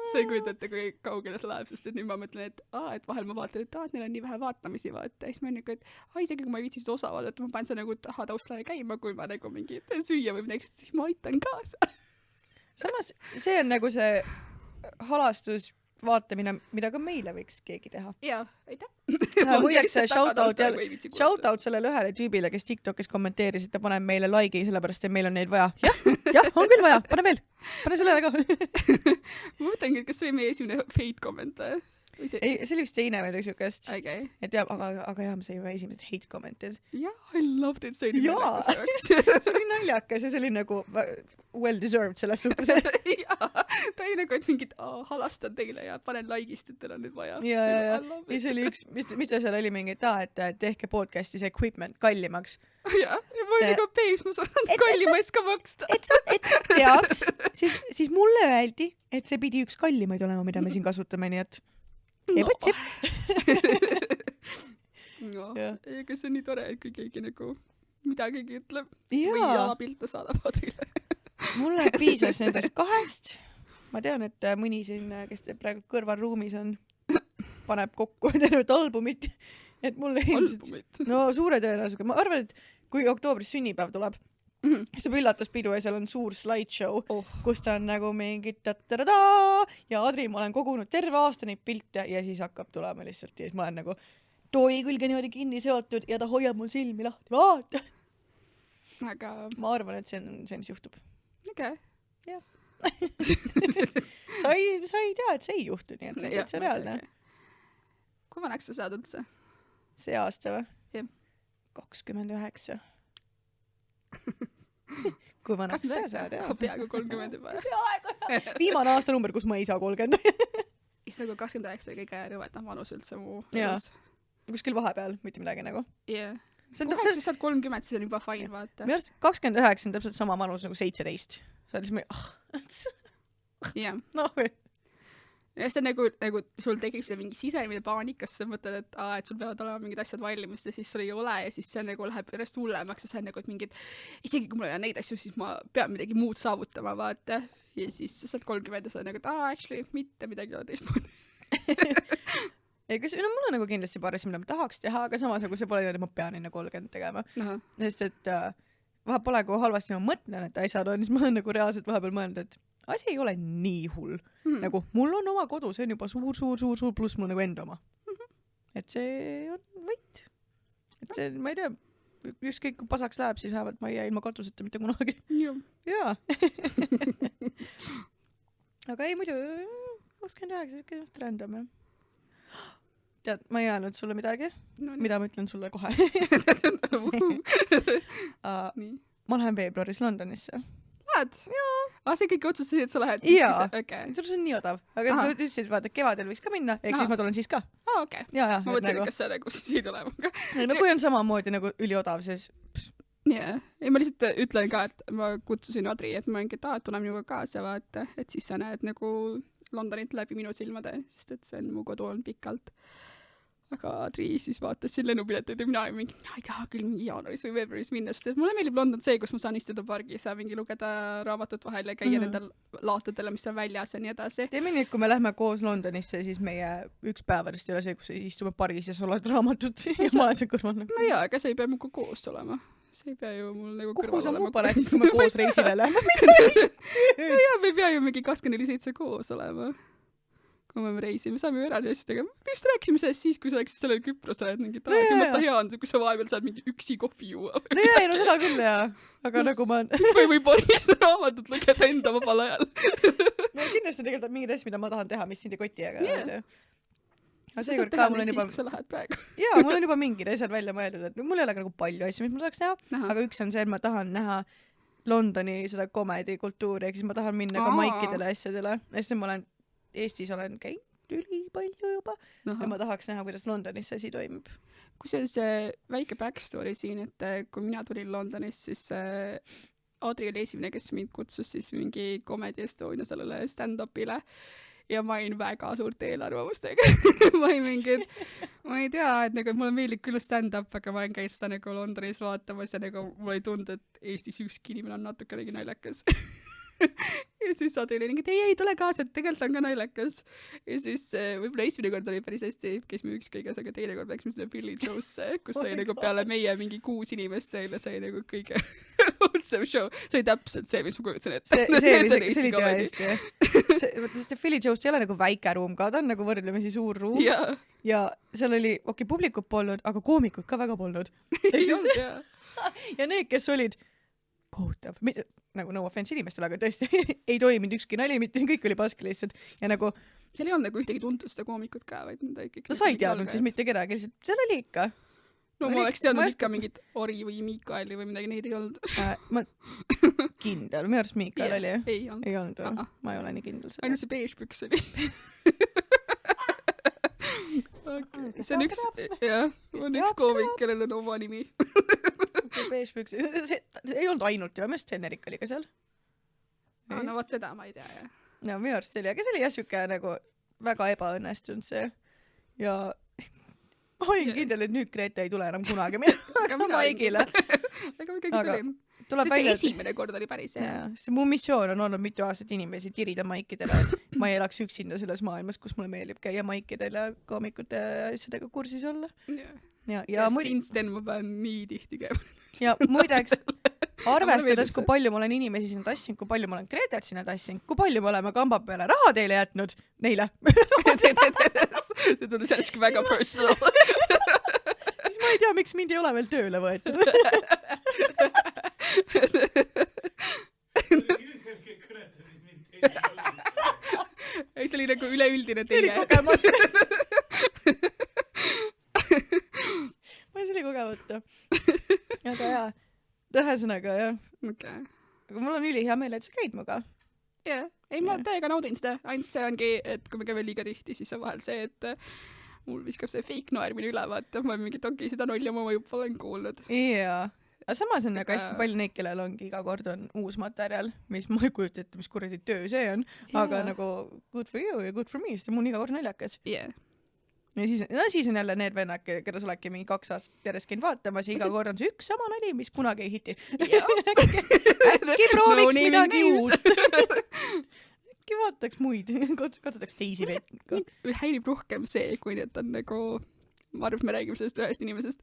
sa ei kujuta ette, kui kaugele see läheb, sest et nüüd ma mõtlen, et vahel ma vaatan, et neil on nii vähe vaatamisi, vaata. Ja siis ma nagu, et isegi kui ma ei viitsi seda osa vaadata, ma panen seda nagu taustale käima, kui ma nagu mingi süüa või midagi, siis ma aitan kaasa. Samas see on nagu see halastus vaatamine, mida ka meile võiks keegi teha. Jaa, aitäh. Muideks shoutout sellele ühele tüübile, kes TikTokis kommenteeris, et ta paneb meile like'i, sellepärast et meil on neid vaja. Jah, on küll vaja, pane veel. Pane sellele ka. Ma mõtlengi, et kas see oli meie esimene hate comment või? Ei, see oli vist teine või siukest. Okay. Et jah, aga jah, me saime esimesed hate comment'id. Jaa, I loved it. See oli naljakas ja see oli nagu well deserved selles suhtes. Jaa, ta oli nagu, et mingid halastan teile ja panen like'ist, et teil on nüüd vaja. Ja see oli üks, mis ta seal oli mingi, et tehke podcast'is equipment kallimaks. Jaa, ja ma olin nagu peis, ma saan kallima eest ka maksta. Et sa teaks, siis mulle öeldi, et see pidi üks kallimaid olema, mida me siin kasutame, nii et ebotsepp. Ega see on nii tore, et kui keegi nagu midagigi ütleb või jalapilte saadab Adrile. Mulle piisas nendest 2. Ma tean, et mõni siin, kes praegu kõrvalruumis on, paneb kokku tervet albumit. Et mulle ilmselt... No suure tõenäosusega. Ma arvan, et kui oktoobris sünnipäev tuleb, siis on üllatuspidu ja seal on suur slideshow, kus ta on nagu mingi tatarada ja Adri, ma olen kogunud terve aasta neid pilte ja siis hakkab tulema lihtsalt ja siis ma olen nagu tooli külge niimoodi kinni seotud ja ta hoiab mul silmi lahti. Vaata! Aga... Ma arvan, et see on see, mis juhtub. Okay. Jah. Sa ei tea, et see ei juhtu, nii et see on reaalne. Kui vanaks sa saad üldse? See aasta või? Jah. 29. Kui vanaks sa saad, jah? Peaaegu 30 juba. Viimane aastanumber, kus ma ei saa 30. Siis nagu 29 kõige rõvedam vanus üldse mu elus. Kuskil vahepeal, mitte midagi nagu. Jah. Kohe, kui saad 30, siis on juba fine, vaata. Minu arust 29 on täpselt sama vanus nagu 17. Sa olid siis jah. No või? Ja see on nagu sul tekib see mingi sisemine paanikas, sa mõtled, et sul peavad olema mingid asjad valmis ja siis sul ei ole ja siis see nagu läheb järjest hullemaks ja see on nagu, et mingid, isegi kui mul ei ole neid asju, siis ma pean midagi muud saavutama, vaata. Ja siis sa saad 30 ja sa oled nagu, et actually mitte midagi ole teistmoodi. Mul on nagu kindlasti paar asja, mida ma tahaks teha, aga samas nagu see pole nii, et ma pean enne 30 tegema. Sest et pole kui halvasti ma mõtlen, et asjad on, siis ma olen nagu reaalselt vahepeal mõelnud, et asi ei ole nii hull. Nagu mul on oma kodu, see on juba suur pluss mul nagu enda oma. Et see on võit. Et see, ma ei tea, ükskõik kui pasaks läheb, siis vähemalt ma ei jää ilma katuseta mitte kunagi. Jaa. Aga ei, muidu 29, see random, jah. Tead, ma ei öelnud sulle midagi, mida ma ütlen sulle kohe. Ma lähen veebruaris Londonisse. Lähed? Jaa. See kõik otsustasid, et sa lähed? Jaa. See on nii odav. Aga sa ütlesid, vaata, kevadel võiks ka minna, ehk siis ma tulen siis ka. Okei. Ma mõtlesin, kas sa nagu siis ei tule. No kui on samamoodi nagu üliodav, siis... Jaa. Ma lihtsalt ütlen ka, et ma kutsusin Adri, et ma mingi, et tuleb minuga kaasa, vaata, et siis sa näed nagu Londonit läbi minu silmade, sest et see on mu kodu on pikalt. aga Adri siis vaatas siin lennupileteid ja mina ei taha küll mingi jaanuaris või veebruaris minna, sest mulle meeldib London see, kus ma saan istuda pargis ja mingi lugeda raamatut vahel ja käia nendel laatadele, mis on väljas ja nii edasi. Teeme nii, et kui me lähme koos Londonisse, siis meie üks päevadest ei ole see, kus istume pargis ja sa oled raamatut ja ma olen seal kõrval. No jaa, aga see ei pea muga koos olema. See ei pea ju mul nagu kuhu kõrval sa olema. mu paned, siis kui me koos reisile lähme? No jaa, me ei pea ju mingi 24/7 koos olema. Kui me reisime, saame ju eraldi asjadega. Me just rääkisime sellest siis, kui sa läksid sellele Küprosele, et mingi jumast ta hea on, kui sa vahepeal saad mingi üksi kohvi juua. No jaa, no seda küll jaa. Aga nagu ma... või paris raamatut lugeda enda vabal ajal. No kindlasti tegelikult mingid asjad, mida ma tahan teha, mis sind ei koti, aga... Yeah. Aga seekord ka mul on juba... Siis, kui sa lähed praegu. Jaa, mul on juba mingid asjad välja mõeldud, et mul ei ole nagu palju asju, mis ma saaks näha, aga üks on see, et ma tahan näha Londoni seda komedikultuuri, ehk siis ma tahan minna ka maikidele asjadele. Sest ma olen Eestis olen käinud ülipalju juba ja ma tahaks näha, kuidas Londonis see asi toimub. Kusjuures väike backstory siin, et kui mina tulin Londonis, siis Adri oli esimene, kes mind kutsus siis mingi Comedy Estonia sellele stand-upile ja ma olin väga suurte eelarvamustega. ma ei tea, et nagu mulle meeldib küll stand-up, aga ma olen käinud seda nagu Londonis vaatamas ja nagu mul ei tunda, et Eestis ükski inimene on natukenegi naljakas. ja siis Adri oli mingi, et ei, tule kaasa, et tegelikult on ka naljakas. Ja siis võib-olla esimene kord oli päris hästi, käisime ükskõiges, aga teine kord läksime sinna Billy Joe'sse, kus sai nagu peale meie mingi 6 inimest ja sai nagu kõige õudsem show. See oli täpselt see, mis ma kujutasin ette. See oli tõesti. Sest Billy Joe'st ei ole nagu väike ruum ka, ta on nagu võrdlemisi suur ruum. Ja seal oli, publikut polnud, aga koomikud ka väga polnud. Ja need, kes olid kohutav, nagu no offense inimestele, aga tõesti ei toiminud ükski nali, mitte kõik oli pask lihtsalt ja nagu seal ei olnud nagu ühtegi tuntud seda koomikut ka, vaid nad ikkagi no sa ei teadnud siis mitte kedagi, lihtsalt seal oli ikka no ma oleks teadnud ikka mingit Ori või Miikaeli või midagi, neid ei olnud ma kindel, minu arust Miikael oli ei olnud ma ei ole nii kindel ainult see beige püks oli see on üks koomik, kellel on oma nimi beige-püks, see ei olnud ainult ja minu arust Henrik oli ka seal. No vaat seda ma ei tea, jah. No minu arust oli, aga see oli jäsuke nagu väga ebaõnnestunud see ja ma olin kindel, et nüüd Grete ei tule enam kunagi minna maigile. Aga ma ikkagi tulin. See esimene kord oli päris hea. Mu missioon on olnud mitu aastat inimesi tirida maikidele, et ma ei elaks üksinda selles maailmas, kus mulle meeldib käia maikidel ja koomikute asjadega kursis olla. Ja since then ma pean nii tihti käima. Ja muideks, arvestades, kui palju ma olen inimesi sinna tassinud, kui palju ma olen Gretet sinna tassinud, kui palju me oleme kamba peale raha teile jätnud, neile. See tuli selleks väga personal. Siis ma ei tea, miks mind ei ole veel tööle võetud. Ei, see oli nagu üleüldine teie. See oli kogemata. See oli kogemata. Aga jaa, ühesõnaga jah. Okay. Aga mul on ülihea meel, et sa käid muga. Jah, ei ma täiega naudin seda. Ainult see ongi, et kui me käime liiga tihti, siis on vahel see, et mul viskab see fake naermine üle, vaata. Ma mingi toki seda nolja ma juba olen kuulnud. Jaa. Aga samas on nagu hästi palju neid, kellel ongi iga kord on uus materjal, mis ma ei kujuta ette, mis kuradi töö see on. Aga nagu good for you ja good for me, sest mul on iga kord naljakas. Yeah. Ja siis on jälle need vennad, keda sa oledki mingi 2 aastat järjest käinud vaatamas ja iga kord on see üks sama nali, mis kunagi ei hiti. Äkki prooviks midagi uut. Äkki vaataks muid, katsutaks teisi neid. Häirib rohkem see, kui need on nagu, ma arvan, me räägime sellest ühest inimesest,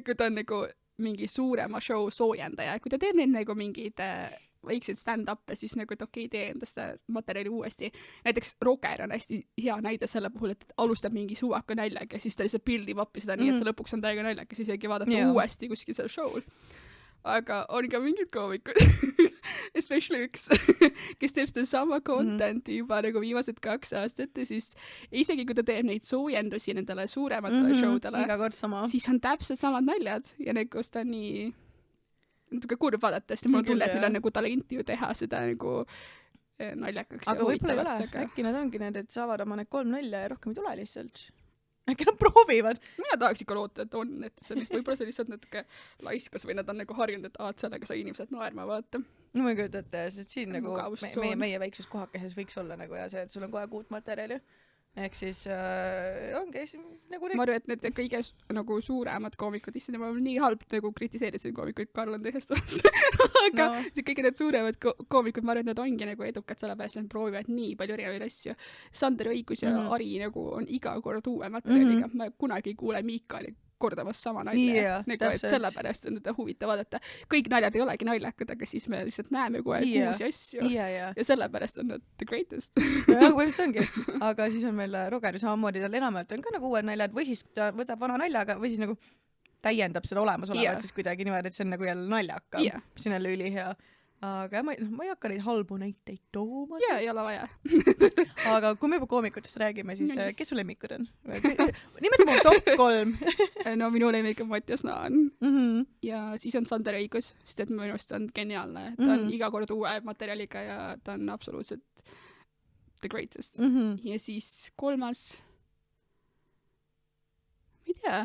kui ta on nagu mingi suurema show soojendaja, kui ta teeb neid nagu mingid väikseid stand-up'e, siis nagu et okei, tee enda seda materjali uuesti. Näiteks Roger on hästi hea näide selle puhul, et alustab mingi suvaka naljaga ja siis ta lihtsalt pildib appi seda nii, et see lõpuks on täiega naljakas, isegi vaadata uuesti kuskil seal show'l. Aga on ka mingid koomikud, especially üks, kes teeb seda sama contenti juba nagu viimased 2 aastat ja siis isegi kui ta teeb neid soojendusi nendele suurematele showdele, siis on täpselt samad naljad ja nagu seda on nii natuke kurb vaadata, sest mul on tunne, et neil on nagu talenti ju teha seda nagu naljakaks ja huvitavaks. Äkki nad ongi need, et saavad oma need 3 nalja ja rohkem ei tule lihtsalt. Äkki nad proovivad. Mina tahaks ikka loota, et on, et see võib-olla see lihtsalt natuke laiskas või nad on nagu harjunud, et sellega sai inimesed naerma vaata. No ma ei kujuta ette, sest siin nagu meie väikses kohakeses võiks olla nagu ja see, et sul on kohe uut materjali. ehk siis ongi nagu ma arvan, et need kõige nagu suuremad koomikud, issand, ma olen nii halb nagu kritiseerisin koomikuid, Karl on teisest otsast aga kõige need suuremad koomikud, ma arvan, et nad ongi nagu edukad sellepärast, et nad proovivad nii palju erinevaid asju. Sander Õigus ja Ari nagu on iga kord uue materjaliga, ma kunagi ei kuule Miikali kordamas sama nalja, nagu et sellepärast on teda huvitav vaadata. Kõik naljad ei olegi naljakad, aga siis me lihtsalt näeme kohe uusi asju ja sellepärast on nad the greatest. jah, kui see ongi. Aga siis on meil Roger samamoodi, tal enamalt on ka nagu uued naljad või siis ta võtab vana naljaga või siis nagu täiendab seda olemasolevat siis kuidagi niimoodi, et see on nagu jälle naljaka, mis on jälle ülihea. Aga ma ei hakka neid halbu näiteid tooma. Jaa, ei ole vaja. Aga kui me juba koomikutest räägime, siis kes su lemmikud on? Nimeta mu top 3. No minu lemmik on Mattias Naan. Ja siis on Sander Õigus, sest et minu arust on geniaalne. Ta on iga kord uue materjaliga ja ta on absoluutselt the greatest. Ja siis 3. ma ei tea.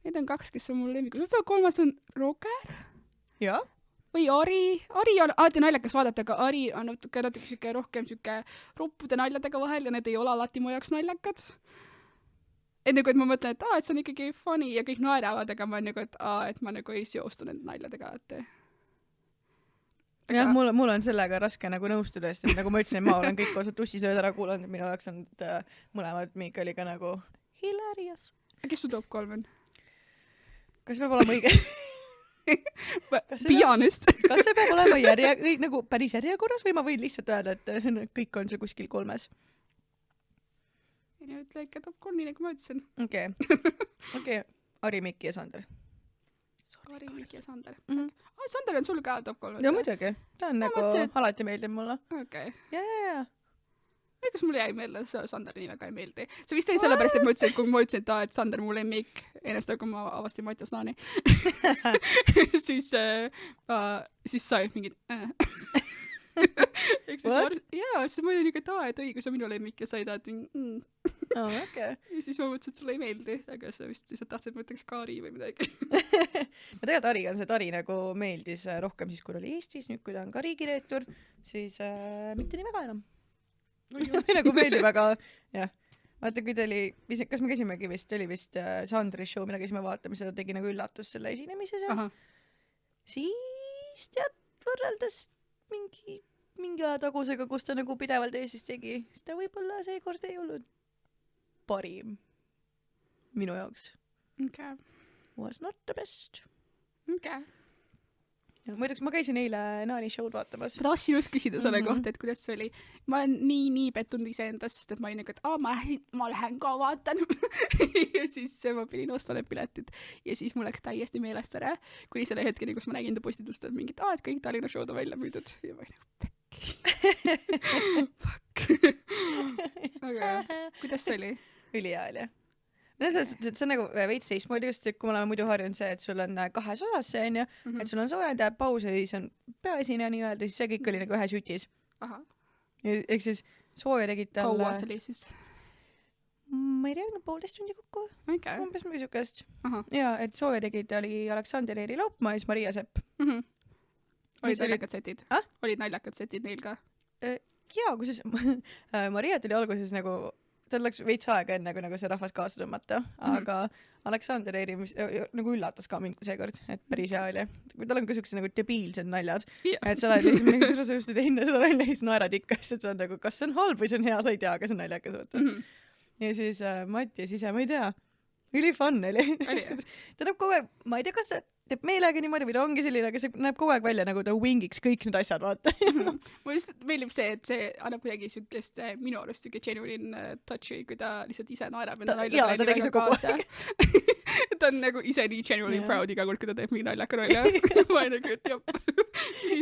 Need on 2, kes on mul lemmikud. Võib-olla 3. on Roger? Jah. Või Ari. Ari on alati naljakas vaadata, aga Ari on natuke rohkem roppude naljadega vahel ja need ei ole alati mu jaoks naljakad. Et nagu, et ma mõtlen, et see on ikkagi funny ja kõik naeravad, aga ma nagu, et ma nagu ei seostu nende naljadega. Jah, mul on sellega raske nagu nõustuda, sest nagu ma ütlesin, ma olen kõik osad tussisööd ära kuulanud ja minu jaoks on mõlemad Miikaliga nagu hilarious. Kes su top 3 on? Kas peab olema õige? Be honest. Kas see peab olema nagu päris järjekorras või ma võin lihtsalt öelda, et kõik on see kuskil 3? Ei ütle ikka top 3, nagu ma ütlesin. Okei. Ari, Mikki ja Sander. Ari, Mikki ja Sander. Sander on sul ka top 3? Ja muidugi. Ta on nagu alati meeldib mulle. Okei. Jaa. Kas mulle jäi meelde, Sander nii väga ei meeldi. See vist oli sellepärast, et ma ütlesin, kui ma ütlesin, et Sander mu lemmik, ennast kui ma avastin Mattias Naani, siis sa olid mingid jaa, siis ma olin nagu, et Õigus on minu lemmik ja sa ei tahad ja siis ma mõtlesin, et sulle ei meeldi, aga sa vist lihtsalt tahtsid, et ma ütleks Kari või midagi. Ja tegelikult Ariga on see, et Ari nagu meeldis rohkem siis, kui oli Eestis, nüüd kui ta on ka riigireetur, siis mitte nii väga enam. Nagu meeldib, aga jah. Vaata, kui ta oli, kas me käisimegi vist, oli vist Sandri show, mida käisime vaatama, seda tegi nagu üllatus selle esinemises. Siis tead, võrreldes mingi aja tagusega, kus ta nagu pidevalt Eestis tegi, siis ta võib-olla seekord ei olnud parim minu jaoks. Was not the best. Muideks, ma käisin eile Naani show'd vaatamas. Ma tahtsin just küsida selle kohta, et kuidas see oli. Ma olen nii pettunud iseendast, sest et ma olin nagu, et ma lähen ka vaatan. Ja siis ma pidin ostma need piletid. Ja siis mul läks täiesti meelest ära, kuni selle hetkeni, kus ma nägin ta postitust, et mingid, et kõik Tallinna show'd on välja müüdud. Ja ma olin nagu, pekki. Fuck. Aga kuidas see oli? Ülihea oli. See on nagu veits teistmoodi, kui me oleme muidu harjunud see, et sul on 2 osas see on ju, et sul on soojend ja paus ja siis on peaesineja nii-öelda, siis see kõik oli nagu ühes jutis. Ehk siis sooja tegid talle... Kaua see oli siis? Ma ei tea, 1,5 tundi kokku. Umbes mingi sukest. Ja, et sooja tegid oli Aleksander Eeri Laupmaa ja siis Maria Sepp. Olid naljakad setid? Olid naljakad setid neil ka? Jaa, kui siis Maria tuli alguses nagu... Tal läks veits aega enne, kui nagu see rahvas kaasa tõmmata, aga Aleksander Eeri nagu üllatas ka mind seekord, et päris hea oli. Tal on ka siukse nagu debiilsed naljad, et sa oled lihtsalt mingi just enne seda nalja ja siis naerad ikka, sest see on nagu, kas see on halb või see on hea, sa ei tea, aga see on naljakas. Ja siis Mati ja siis ma ei tea, üli fun oli. Ta näeb kogu aeg, ma ei tea, kas ta teeb meelega niimoodi või ta ongi selline, aga see näeb kogu aeg välja nagu ta wingiks kõik need asjad, vaata. Mulle just meeldib see, et see annab kuidagi siukest minu arust siuke genuine touchi, kui ta lihtsalt ise naerab enda nalja väga kaasa. Ta on nagu ise nii genuinely proud iga kord, kui ta teeb mingi naljaka nalja. Ma ei nagu, et jah.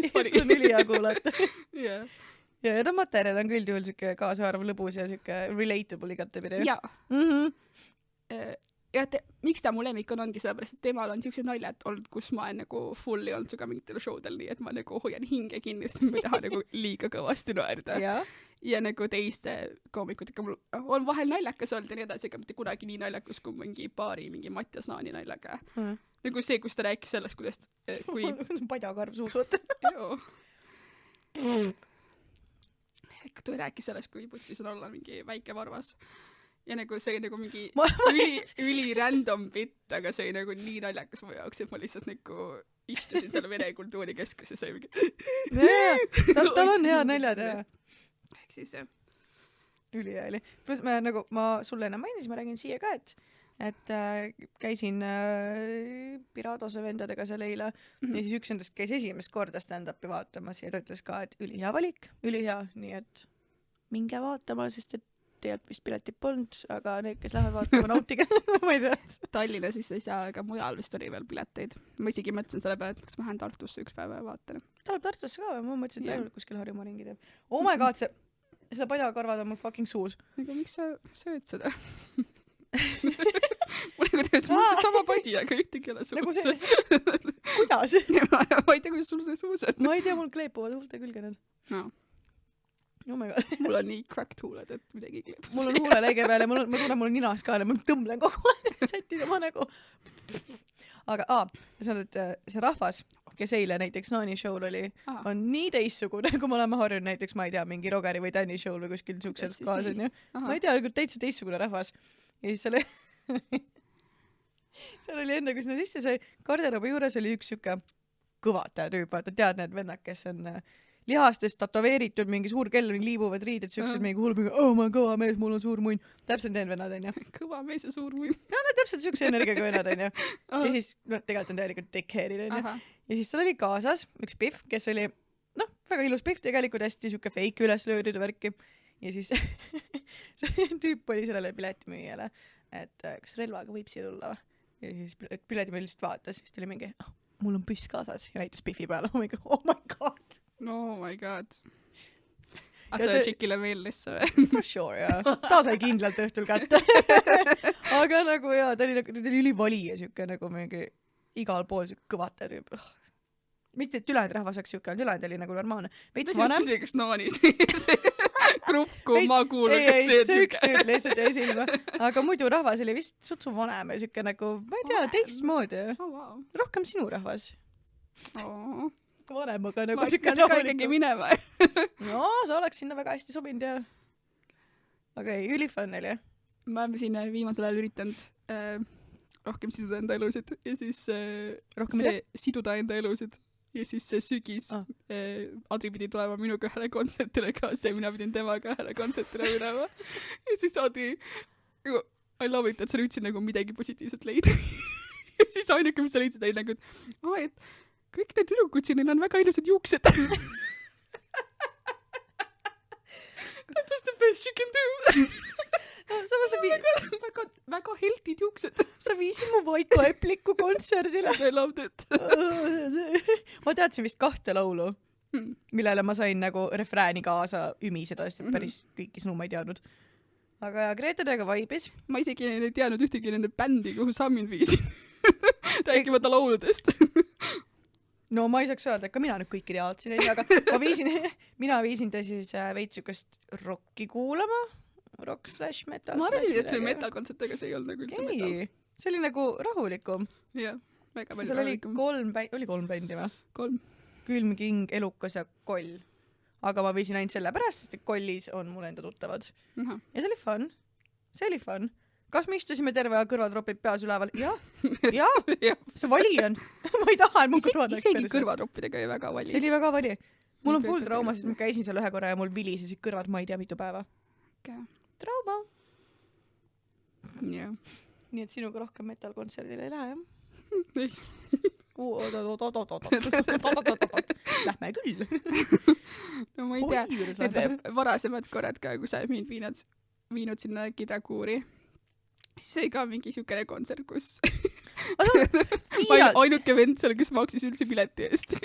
See on ülihea kuulata. Ja ta materjal on küll juhul siuke kaasaarv lõbus ja siuke relatable igatepidi. Jaa. Ja miks ta mu lemmik ongi sellepärast, et temal on siuksed naljad olnud, kus ma olen nagu fulli olnud suga mingitel showdel, nii et ma nagu hoian hinge kinni, sest ma ei taha nagu liiga kõvasti naerda. Ja nagu teiste koomikutega mul on vahel naljakas olnud ja nii edasi, aga mitte kunagi nii naljakas kui mingi Mattias Naani naljaga. Nagu see, kus ta rääkis sellest, kuidas kui... Padjakarv suusut. ta rääkis sellest, kui putsis on olla mingi väike varvas. Ja nagu see nagu mingi üli random bit, aga see nagu nii naljakas mu jaoks, et ma lihtsalt nagu istusin selle vene kultuuri keskus ja see mingi... tal on hea naljad, jah. Ehk siis, jah. Ülihääli. Plus ma sulle enne mainisin, ma räägin siia ka, et käisin Piradose vendadega seal eile ja siis üks endast käis esimest korda stand-upi vaatamas ja ta ütles ka, et ülihea valik, ülihea, nii et minge vaatama, sest et tegelikult vist piletit polnud, aga need, kes lähevad vaatama, nautige. Ma ei tea. Tallinnas vist ei saa, aga mujal vist oli veel pileteid. Ma isegi mõtlesin selle peale, et kas ma lähen Tartusse üks päeva ja vaatan. Ta läheb Tartusse ka, ma mõtlesin, et ainult kuskil Harjumaa ringi teeb. Oh my god, selle padjakarvad on mul fucking suus. Aga miks sa sööd seda? Mul nagu tehes, mul see sama padi, aga ühtegi ole suus. Kuidas? Ma ei tea, kuidas sul see suus on. Ma ei tea, mul kleepuvad huulte külge need. No. Oh my god. Mul on nii cracked huuled, et midagi kleepus. Mul on huuleleige peal ja ma tunnen mul ninas ka ja ma tõmblen kogu aeg, sätin oma nägu. Aga see rahvas, kes eile näiteks Naani show'l oli, on nii teistsugune, kui me oleme harjunud näiteks, ma ei tea, mingi Rogeri või Tänni show'l või kuskil siuksed kohas on ju. Ma ei tea, täitsa teistsugune rahvas. Ja siis seal oli enne, kui sinna sisse sai, garderoobi juures oli üks siuke kõvataja tüüp, vaata, tead need vennad, kes on lihastest tatoveeritud, mingi suur kell, liibuvad riided, siuksed mingi hull, oh ma kõva mees, mul on suur munn. Täpselt need vennad, on ju. Kõva mees ja suur munn. No, täpselt siukse energiaga vennad, on ju. Ja siis, tegelikult on täielikult dickheadid, on ju. Ja siis tal oli kaasas üks pihv, kes oli, väga ilus pihv, tegelikult hästi siuke fake üles löödud värki. Ja siis see tüüp oli sellele piletimüüjale, et kas relvaga võib siia tulla või? Ja siis piletimüüja lihtsalt vaatas, siis tuli mingi, mul on püss kaasas ja näitas pihvi peale. Oh my god. Oh my god. Asa tšikile meeldis see. For sure, jah. Ta sai kindlalt õhtul kätte. Aga nagu jaa, ta oli ülivali ja siuke nagu mingi igal pool siuke kõvataja tüüp. Mitte, et ülejäänud rahvas oleks siuke, ülejäänud oli nagu normaalne. Veits vanem. Mis küsiks Naanis? Grupp, kuhu ma kuulun, kes see see üks tüüp lihtsalt jäi silma. Aga muidu rahvas oli vist sutsu vanem ja siuke nagu, ma ei tea, teistmoodi. Rohkem sinu rahvas. Vanem, aga nagu siuke rahulikum. Ma ikkagi minema. No, sa oleks sinna väga hästi sobinud ja... Aga ei, ülifun oli. Ma olen siin viimasel ajal üritanud rohkem siduda enda elusid ja siis siduda enda elusid ja siis see sügis Adri pidi tulema minuga ühele kontsertile kaasa ja mina pidin temaga ühele kontsertile minema ja siis Adri I love it, et sa üldse nagu midagi positiivset leida ja siis ainuke, mis sa leidsid oli nagu, et kõik need tüdrukud siin, neil on väga ilusad juuksed. That was the best you can do. Väga healthy juuksed. Sa viisid mu Vaiko Epliku kontserdile. I loved it. Ma teadsin vist 2 laulu, millele ma sain nagu refrääni kaasa ümiseda, sest päris kõiki sõnu ma ei teadnud. Aga Gretadega vaibis. Ma isegi ei teadnud ühtegi nende bändi, kuhu sa mind viisid. Rääkimata lauludest. No ma ei saaks öelda, et ka mina nüüd kõiki teadsin, aga mina viisin ta siis veits sükest rocki kuulama, rock/metal. Ma arvasin, et see metal-kontsert, aga see ei olnud nagu üldse metal. See oli nagu rahulikum. Jah, väga palju seal rahulikum. Oli 3 bändi või? 3. Külm, King, Elukas ja Koll. Aga ma viisin ainult selle pärast, sest et Kollis on mul enda tuttavad. Ja see oli fun. See oli fun. Kas me istusime terve kõrvatropid peas üleval? Jah. See vali on. Ma ei taha, et mu kõrvad oleks isegi kõrvatroppidega oli väga vali. See oli väga vali. Mul on full trauma, sest ma käisin seal ühe korra ja mul vilisesid kõrvad, ma ei tea mitu päeva. Trauma. Jah. Nii et sinuga rohkem metal-kontserdile ei lähe, jah? Ei. Lähme küll. No ma ei tea. Need varasemad korrad ka, kui sa mind viinud sinna Kidrakuuri. Siis oli ka mingi siukene kontsert, kus ainuke vend seal, kes maksis üldse pileti eest.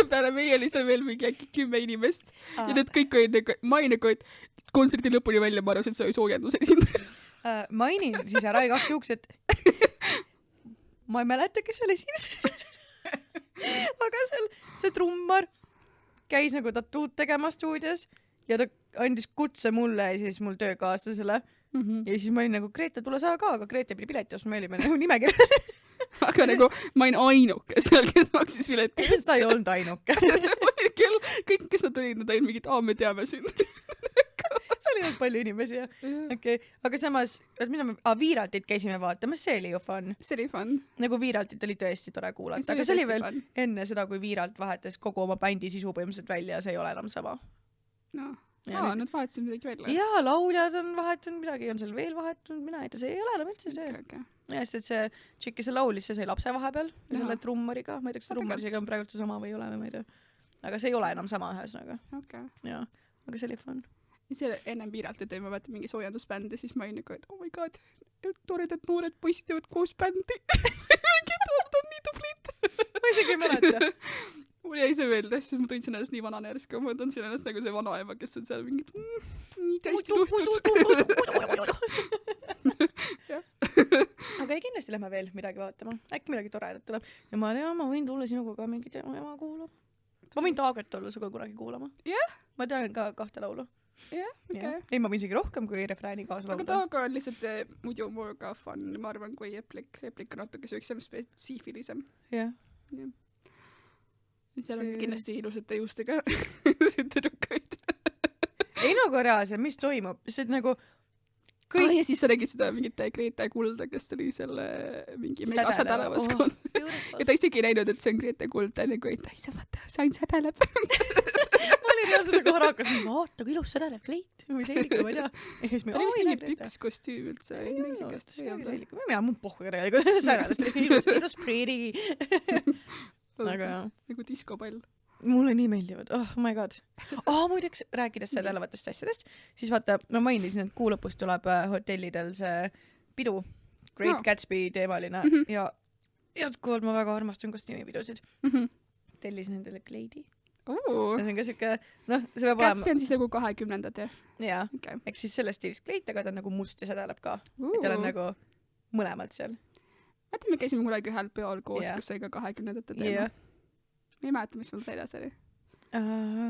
Peale meie oli seal veel mingi äkki 10 inimest. Ja need kõik olid nagu, mainigu, et kontserti lõpuni välja ma arvasin, et see oli soojendus esinda. Mainin siis ära igaks juhuks, et ma ei mäleta, kes oli siin. Aga see trummar käis nagu tatuud tegema stuudios ja ta andis kutse mulle ja siis mul töökaaslasele. Ja siis ma olin nagu, Grete, tule sa ka, aga Grete pidi pileti ostma, me olime nagu nimekirjas. aga nagu ma olin ainuke seal, kes maksis pileti. Ta ei olnud ainuke. Küll, kõik, kes nad olid mingid, me teame sind. Seal ei olnud palju inimesi, jah. Okay. Aga samas, mida me Viiraltit käisime vaatamas, see oli ju fun. See oli fun. Nagu Viiraltit oli tõesti tore kuulata, aga see oli veel enne seda, kui Viiralt vahetas kogu oma bändi sisu põhimõtteliselt välja ja see ei ole enam sama. No. Nad vahetasid midagi välja. Jaa, lauljad on vahetunud, midagi on seal veel vahetunud, mina ei tea, see ei ole enam üldse see. Okay. Ja sest see tšikk, kes laulis, see sai lapse vahepeal ja selle trummariga, ma ei tea, kas trummariga on praegu see sama või ei ole või ma ei tea. Aga see ei ole enam sama ühesõnaga. Okay. Jaa, aga see oli fun. See ennem Viiralt, et ma vaatan mingi soojendusbändi, siis ma olin nagu, et oh my god, toredad noored poisid teevad koos bändi. Mingi tood on nii tublit. Ma isegi ei mäleta. Mul jäi see meelde, sest ma tundsin ennast nii vanane järsku, ma tundsin ennast nagu see vanaema, kes on seal mingid nii täiesti luhtud. Aga ei, kindlasti lähme veel midagi vaatama. Äkki midagi toredat tuleb. Ja ma võin tulla sinuga ka mingit ema kuulama. Ma võin Taaget olla suga kunagi kuulama. Jah. Ma tean ka 2 laulu. Jah, okei. Ei, ma võin isegi rohkem kui refrääni kaasa laulda. Aga Taaga on lihtsalt muidu mul ka fun, ma arvan, kui Eplik on natuke sööksem spetsiifilisem. Jah. Seal on kindlasti ilusate juustega tüdrukaid. Ei no ka reaalselt, mis toimub? See nagu kõik... ja siis sa nägid seda mingit Grete Kulda, kes tuli selle mingi mega sädelevas koos. Ja ta isegi ei näinud, et see on Grete Kuld, ta nagu, et sa vaata, sain sädeleb. Ma olin reaalselt nagu harakas, vaata, kui ilus sädeleb kleit. Või selliku, ma ei tea. Ta oli vist mingi püks kostüüm üldse. Mina mun pohku tegelikult, see sädeles, see ilus pretty. Aga jah. Nagu diskopall. Mulle nii meeldivad, oh my god. Muideks, rääkides sädelevatest asjadest, siis vaata, ma mainisin, et kuu lõpus tuleb hotellidel see pidu, Great Gatsby teemaline, ja jätkuvalt ma väga armastan kostüümipidusid. Tellisin endale kleidi. See on ka siuke, see peab Gatsby on siis nagu 20. Jaa, eks siis sellest stiilist kleit, aga ta on nagu must ja sädeleb ka. Et tal on nagu mõlemalt seal. Vaata, me käisime kunagi ühel peol koos, kus sai ka 20. teema. Ma ei mäleta, mis mul seljas oli.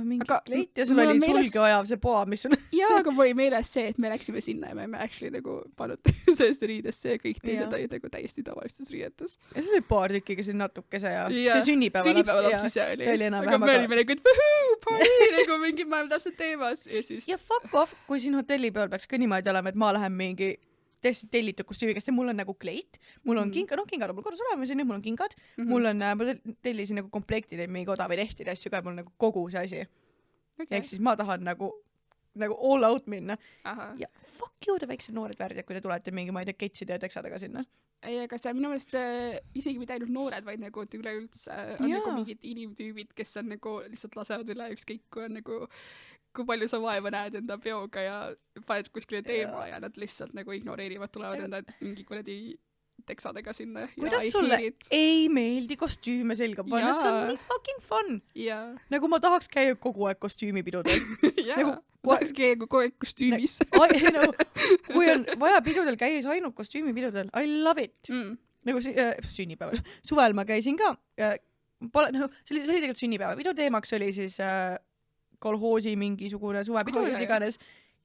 Mingi kleit ja sul oli sulge ajav see poa, mis sul... Jaa, aga mul oli meeles see, et me läksime sinna ja me actually nagu pannud sellest riidesse ja kõik teised olid nagu täiesti tavalistes riietes. Ja see oli paar tükki, kes oli natukese ja see sünnipäeva lapsis oli. Aga me olime nagu, et võhuu, party, nagu mingi maailm täpselt teemas ja siis... Ja fuck off, kui siin hotellipeol peaks ka niimoodi olema, et ma lähen mingi täiesti tellitud kostüümiga, sest mul on nagu kleit, mul on kingad on mul kodus olemas, mul on kingad, mul on, ma tellisin nagu komplekti neid mingi odavid ehtid asju ka, mul on nagu kogu see asi. Ehk siis ma tahan nagu all out minna. Ja fuck you, te väiksed noored värdjad, kui te tulete mingi, ma ei tea, ketside ja teksadega sinna. Ei, aga see minu meelest isegi mitte ainult noored, vaid nagu üleüldse on nagu mingid inimtüübid, kes on nagu lihtsalt lasevad üle ükskõik, kui on nagu kui palju sa vaeva näed enda peoga ja paned kuskile teema ja nad lihtsalt nagu ignoreerivad, tulevad enda mingi kuradi teksadega sinna. Kuidas sulle ei meeldi kostüüme selga panna? See on nii fucking fun. Nagu ma tahaks käia kogu aeg kostüümipidudel. Tahaks käia kogu aeg kostüümis. Kui on vaja pidudel käia, siis ainult kostüümipidudel. I love it. Nagu sünnipäeval. Suvel ma käisin ka. See oli tegelikult sünnipäeva. Pidu teemaks oli siis kolhoosi mingisugune suvepidu ja iganes.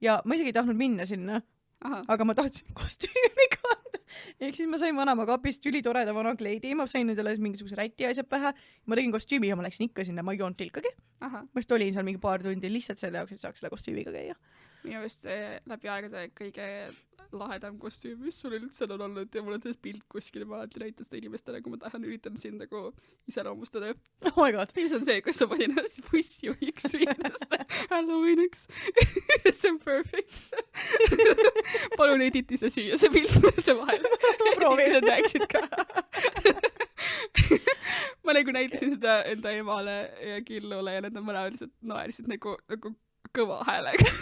Ja ma isegi ei tahtnud minna sinna. Aga ma tahtsin kostüümi kanda. Ehk siis ma sain vanama kapist ülitoreda vana kleidi, ma sain nendele mingisuguse räti asjad pähe. Ma tegin kostüümi ja ma läksin ikka sinna, ma ei joonud tilkagi. Ma just olin seal mingi paar tundi lihtsalt selle jaoks, et saaks selle kostüümiga käia. Minu vist läbi aegade kõige lahedam kostüüm, mis sul üldse on olnud ja mul on selles pilt kuskil, ma alati näitan seda inimestele, kui ma tahan üritan sind nagu iseloomustada. Oh my god. Mis on see, kus sa panin ennast bussijuhiks riidesse Halloweeniks. See on perfect. Palun editi see siia, see pilt see vahel. Inimesed näeksid ka. Ma nagu näitasin seda enda emale ja Killule ja nad on mõlemad lihtsalt naersid nagu kõva häälega.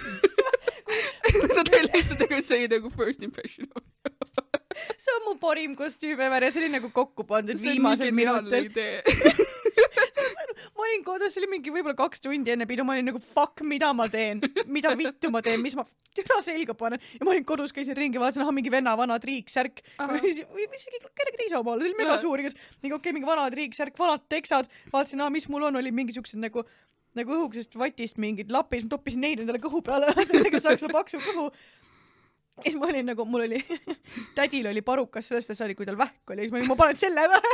Nad veel lihtsalt nagu see nagu first impression. See on mu parim kostüüm ever ja see oli nagu kokku pandud viimasel minutil. Ma olin kodus, see oli mingi võib-olla 2 tundi enne pidu, ma olin nagu fuck, mida ma teen, mida vittu ma teen, mis ma türa selga panen. Ja ma olin kodus, käisin ringi, vaatasin, mingi venna vana triiksärk. Või isegi kellegi teise oma, see oli mega suur, mingi vana triiksärk, vanad teksad. Vaatasin, mis mul on, oli mingisugused nagu õhukesest vatist mingid lapis, ma toppisin neid endale kõhu peale, et saaks selle paksu kõhu. ja siis ma olin nagu, mul oli, tädil oli parukas sellest saadik, kui tal vähk oli, siis ma panen selle pähe.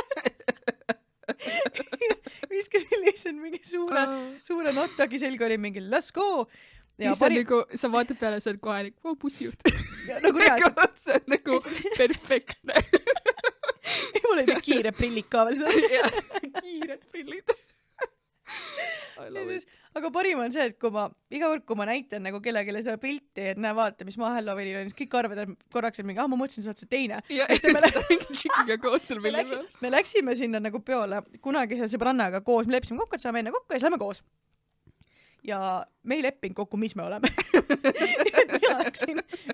Viskasin lihtsalt mingi suure nottagi selga, oli mingi let's go. Ja nagu, sa vaatad peale, sa oled kohe nagu, bussijuht. Nagu reaalselt. See on nagu perfektne. Mul olid kiired prillid ka veel seal. Kiired prillid. Aga parim on see, et iga kord, kui ma näitan nagu kellelegi seda pilti, et näe, vaata, mis ma Halloweenil olen, siis kõik arvad, et korraks on mingi, ma mõtlesin, sa oled see teine. Ja mingi tšikiga koos seal pilli peal. Me läksime sinna nagu peole kunagi selle sõbrannaga koos, me leppisime kokku, et saame enne kokku ja siis lähme koos. Ja me ei leppinud kokku, mis me oleme.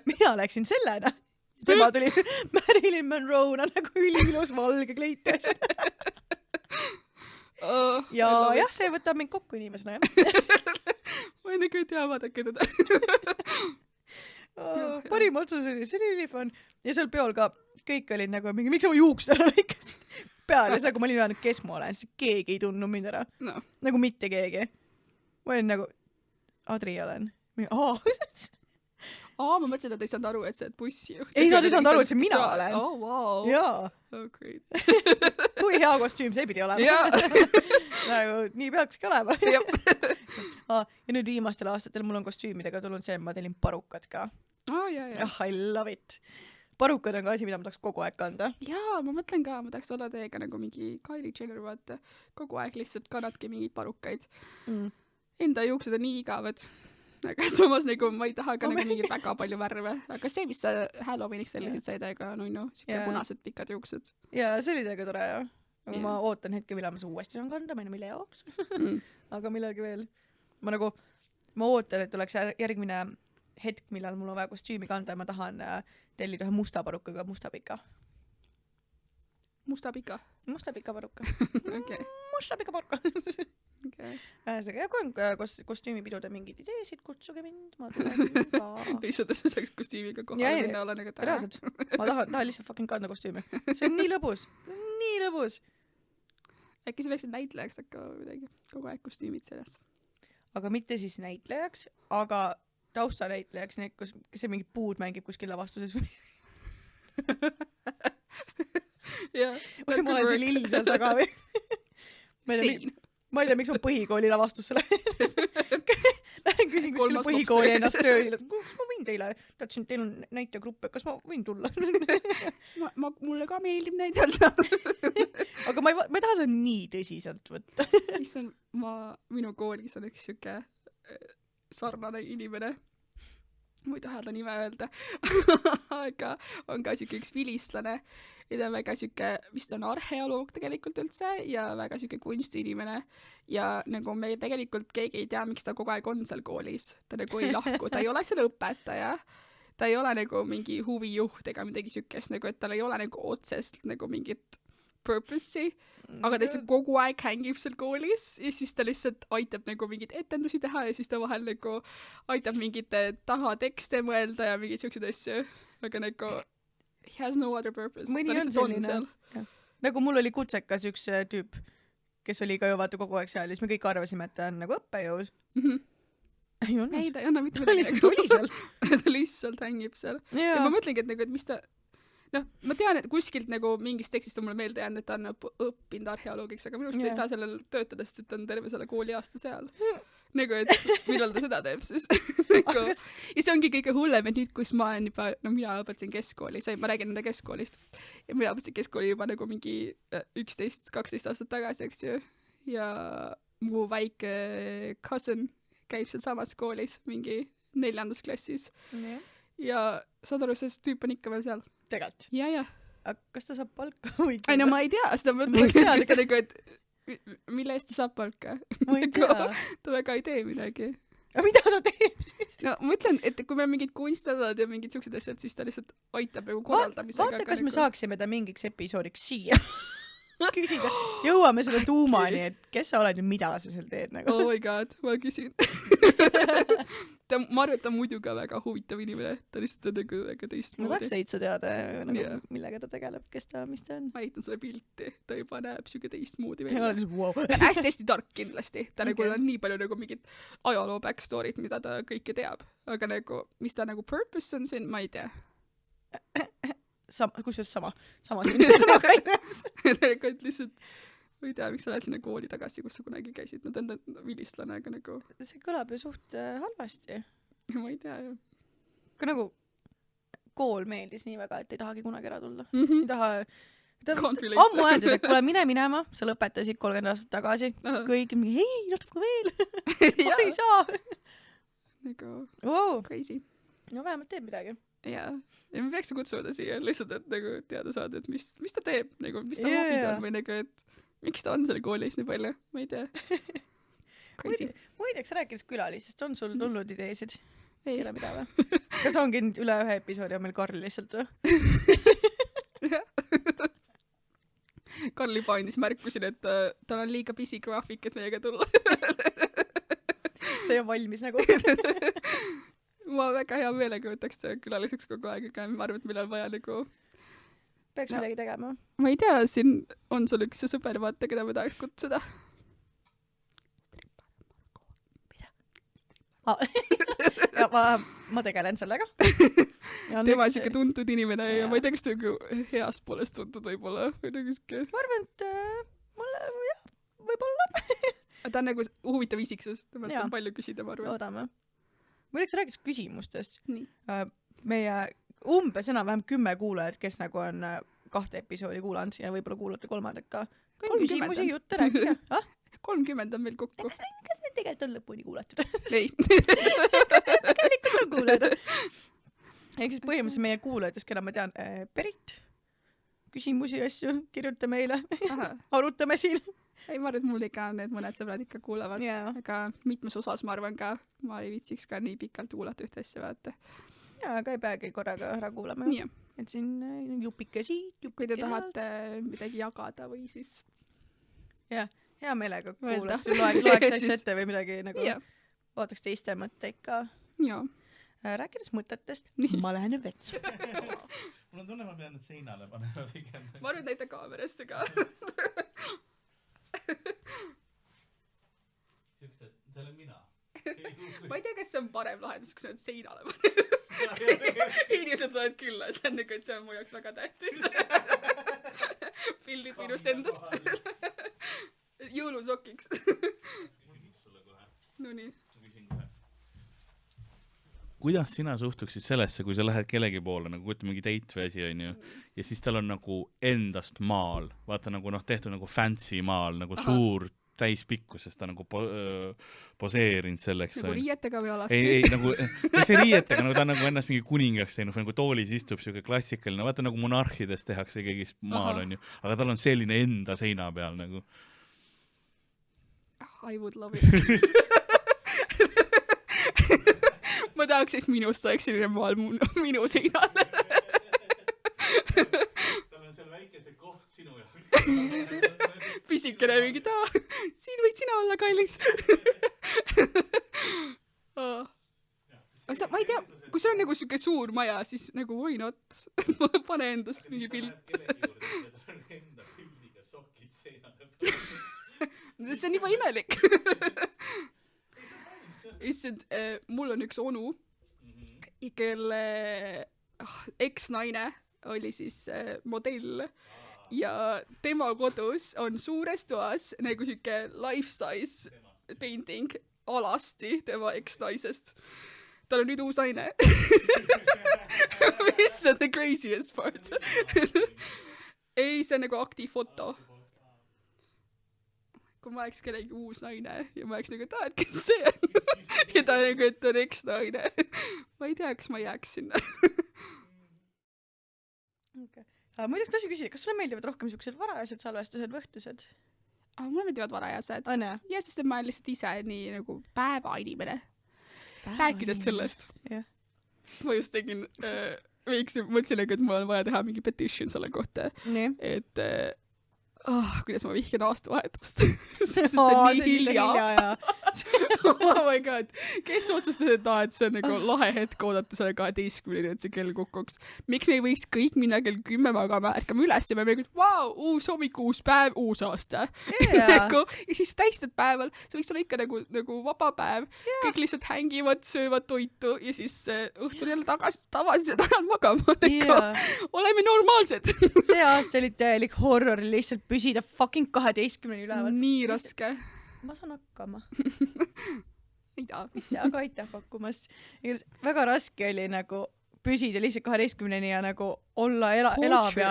mina läksin sellena. Tema tuli Marilyn Monroe'na nagu üliilus valge kleit. Ja jah, see võtab mind kokku inimesena, jah. Ma ei nagu ei tea, vaadake teda. Parim otsus oli, see oli ülifun. Ja seal peol ka kõik olid nagu mingi, miks sa mu juukst ära lõikasid? Peale see, kui ma olin öelnud, kes ma olen, siis keegi ei tundnud mind ära. No. Nagu mitte keegi. Ma olin nagu, Adri olen. Ma mõtlesin, et ei saanud aru, et see on bussijuht. Ei, nad ei saanud aru, et see mina olen. Oh, wow. Jaa. Oh, great. Kui hea kostüüm see pidi olema. Nagu, nii peakski olema. Ja nüüd viimastel aastatel mul on kostüümidega tulnud see, et ma telin parukad ka. I love it. Parukad on ka asi, mida ma tahaks kogu aeg kanda. Jaa, ma mõtlen ka, ma tahaks olla teiega nagu mingi Kylie Jenner, vaata. Kogu aeg lihtsalt kannadki mingeid parukaid. Enda juuksed on nii igavad. Aga samas nagu ma ei taha ka nagu mingi väga palju värve. Aga see, mis sa Halloweeniks selliselt sai täiega nunnu, siuke punased pikad juuksed. Ja see oli täiega tore, jah. Aga ma ootan hetke, millal ma see uuesti saan kanda, ma ei tea, mille jaoks. Aga millegi veel. Ma ootan, et oleks järgmine hetk, millal mul on vaja kostüümi kanda ja ma tahan tellida ühe musta parukaga musta pika. Musta pika? Musta pika paruka. Okay. Musta pika paruka. Okay. Ja kui on kostüümipidude mingid ideesid, kutsuge mind, ma tulen ka. Lihtsalt, et sa saaks kostüümiga kohale minna, ole nagu täna. Reaalselt. Ma tahan lihtsalt fucking kanda kostüümi. See on nii lõbus. Nii lõbus. Äkki sa peaksid näitlejaks hakkama midagi. Kogu aeg kostüümid selles. Aga mitte siis näitlejaks, aga taustanäitlejaks, kus see mingi puud mängib kuskil lavastuses. Või ma olen see lill seal taga või? Ma ei tea, miks ma põhikooli lavastusse lähen. Lähen küsin kuskil põhikooli ennast tööle. Kas ma võin teile? Tahtsin, teil on näitjagruppe. Kas ma võin tulla? Mulle ka meeldib näidata. Aga ma ei taha seda nii tõsiselt võtta. Minu koolis on üks siuke sarnane inimene. Ma ei taha ta nime öelda. Aga on ka siuke üks vilistlane. Ja ta on väga siuke, vist on arheoloog tegelikult üldse ja väga siuke kunstiinimene. Ja nagu me tegelikult keegi ei tea, miks ta kogu aeg on seal koolis. Ta nagu ei lahku, ta ei ole seal õpetaja. Ta ei ole nagu mingi huvijuht ega midagi siukest, nagu et tal ei ole nagu otsest nagu mingit purpose'i. Aga ta lihtsalt kogu aeg hängib seal koolis ja siis ta lihtsalt aitab nagu mingid etendusi teha ja siis ta vahel nagu aitab mingite taha tekste mõelda ja mingid siuksed asju. Aga nagu he has no other purpose. Mõni on selline. Nagu mul oli kutsekas üks tüüp, kes oli ka ju vaata kogu aeg seal ja siis me kõik arvasime, et ta on nagu õppejõud. Ei olnud. Ei, ta ei anna mitte midagi. Ta oli seal. Ta lihtsalt hängib seal. Ja ma mõtlengi, et nagu, et mis ta... ma tean, et kuskilt nagu mingist tekstist on mulle meelde jäänud, et ta on õppinud arheoloogiks, aga minust ei saa sellel töötada, sest et ta on terve selle kooliaasta seal. Nagu, et millal ta seda teeb siis. Ja see ongi kõige hullem, et nüüd, kus ma olen juba, mina õpetasin keskkooli, ma räägin enda keskkoolist. Ja mina õpetasin keskkooli juba nagu mingi 11-12 aastat tagasi, eks ju. Ja mu väike cousin käib seal samas koolis mingi 4. klassis. Ja saad aru, see tüüp on ikka veel seal. Tegelt? Ja. Aga kas ta saab palka või? Ei, no ma ei tea, seda mõtleks ta nagu, et mille eest ta saab palka? Ma ei tea. Ta väga ei tee midagi. Aga mida ta teeb siis? No ma ütlen, et kui meil mingid kunstadad ja mingid siuksed asjad, siis ta lihtsalt aitab nagu korraldamisega. Vaata, kas me saaksime ta mingiks episoodiks siia. Küsida. Jõuame selle tuumani, et kes sa oled ja mida sa seal teed nagu. Oh my god, ma küsin. ma arvan, et ta on muidu ka väga huvitav inimene, ta lihtsalt on nagu väga ma teistmoodi. tahaks täitsa teada nagu, Jah. millega ta tegeleb, kes ta, mis ta on. Ma eitan sulle pilti, ta juba näeb siuke teistmoodi Ja välja. ma olen lihtsalt wow. Ta on hästi tark kindlasti, ta nagu Okay. on nii palju nagu mingit ajaloo backstory't, mida ta kõike teab, aga nagu, mis ta nagu purpose on siin, ma ei tea. Kusjuures sama siin. tegelikult lihtsalt, ma ei tea, miks sa lähed sinna kooli tagasi, kus sa kunagi käisid, no ta on vilistlane, aga nagu, See kõlab ju suht halvasti. ma ei tea ju. Ka nagu kool meeldis nii väga, et ei tahagi kunagi ära tulla. Mhm. Ei taha... Can't relate. Ammu öeldud, et kuule, mine minema, sa lõpetasid 30 aastat tagasi. Aha. Kõik mingi, hei, natuke veel. Ma ei saa. nagu Wow. crazy. No vähemalt teeb midagi. jaa, ja me peaks kutsuda ta siia lihtsalt, et nagu teada saada, et mis ta teeb, nagu mis ta Jaa, hobid jaa. on või nagu, et miks ta on seal koolis nii palju, ma ei tea. Crazy. Muideks rääkides külalistest, on sul tulnud ideesid? Ei. Keda mida või? Kas ongi nüüd üle ühe episoodi on meil Karl lihtsalt või? Karl juba andis märkusin, et tal on liiga busy graafik, et meiega tulla. See on valmis nagu. ma väga hea meelega võtaks ta külaliseks kogu aeg, aga ma arvan, et meil on vaja nagu, Peaks No. midagi tegema. ma ei tea, siin on sul üks sõber, vaata, keda ma tahaks kutsuda. Ja ma tegelen sellega. Tema on siuke tuntud inimene ja ma ei tea, kas ta nagu heast poolest tuntud võib-olla või nagu siuke. Ma arvan, et mulle, jah, võib-olla. Ta on nagu huvitav isiksus, temalt Jaa. on palju küsida, ma arvan. Loodame. Muideks rääkides küsimustest. Nii. Meie umbes enam-vähem 10 kuulajat, kes nagu on 2 episoodi kuulanud ja võib-olla kuulate 3. ka. Kui on 30 küsimusi, on. jutte rääkida. 30 on meil kokku. Kas need tegelikult on lõpuni kuulatud? ei. Tegelikult on kuulajad. Ehk siis põhimõtteliselt meie kuulajatest, keda ma tean, Berit, küsimusi, asju, kirjuta meile, arutame siin. ei, ma arvan, et mul ikka need mõned sõbrad ikka kuulavad. Jaa. Aga mitmes osas ma arvan ka, ma ei viitsiks ka nii pikalt kuulata ühte asja, vaata. Jaa, aga ei peagi korraga ära kuulama. Nii, Et siin jupike siit, kui jupike te tahate midagi jagada või siis. Hea meelega Öelda. kuulaks, loeks asju Siis- ette või midagi nagu, Jaa. vaataks teiste mõtteid ka. Jaa. Rääkides mõtetest, Nii. ma lähen nüüd vetsu. mul on tunne, ma pean need seinale panema pigem. Ma arvan, et näita kaamerasse ka. Siuksed, see olen mina. ma ei tea, kas see on parem lahendus, kui sa oled seinale paned. Inimesed tulevad külla, see on nagu, et see on mu jaoks väga tähtis. Pildid minust endast. Jõulusokiks. Küsiks sulle kohe. Nonii. Ma küsin kohe. Kuidas sina suhtuksid sellesse, kui sa lähed kellegi poole, nagu ütleme mingi date või asi, onju, ja siis tal on nagu endast maal, vaata nagu noh, tehtud nagu fancy maal, nagu suur täispikkus, sest ta nagu poseerinud selleks. Nagu riietega või alasti? Ei, nagu, mis see riietega, nagu ta on nagu ennast mingi kuningaks teinud, nagu toolis istub siuke klassikaline, vaata nagu monarhides tehakse kõigist maal, onju, aga tal on selline enda seina peal nagu. I would love it. ma tahaks, et minust saaks selline maal minu seinal. Tal on seal väikese koht sinu jaoks. Pisikene mingi siin võid sina olla, kallis. ma ei tea, kui sul on nagu siuke suur maja, siis nagu why not? Pane endast mingi pilt. Tal on enda pildiga sokid seinale peal. See on juba imelik. Issand, mul on üks onu, kelle eks-naine oli siis modell ja tema kodus on suures toas nagu siuke life-size painting alasti tema eks-naisest. Tal on nüüd uus naine. Mis on the craziest part? Ei, see on nagu aktifoto. Kui ma oleks kellegi uus naine ja ma oleks nagu, et kes see on? Ja ta nagu, et on eks-naine. Ma ei tea, kas ma jääks sinna. Muideks tahtsin küsida, kas sulle meeldivad rohkem siuksed varajased salvestused või õhtused? Mulle meeldivad varajased. On jah? Ja sest et ma olen lihtsalt ise nii nagu päevainimene. Rääkides sellest. Jah. Ma just tegin, mõtlesin, et mul on vaja teha mingi petition selle kohta. Nii. Et kuidas ma vihkan aastavahetust. Sest see on nii hilja. Oh my god. Kes otsustas, et see on nagu lahe hetk oodata selle 12-ni, et see kell kukuks. Miks me ei võiks kõik minna kell 10 magama, ärkame üles ja me mõtleme, vau, uus hommik, uus päev, uus aasta. Ja siis tähistad päeval, see võiks olla ikka nagu vaba päev. Kõik lihtsalt hängivad, söövad toitu ja siis õhtul jälle tavaliselt ajal magama. Oleme normaalsed. See aasta oli täielik horror lihtsalt püsida fucking 12-ni üleval. Nii raske. Ma saan hakkama. Ei taha. Aga aitäh pakkumast. Väga raske oli nagu püsida lihtsalt 12-ni ja nagu olla elav ja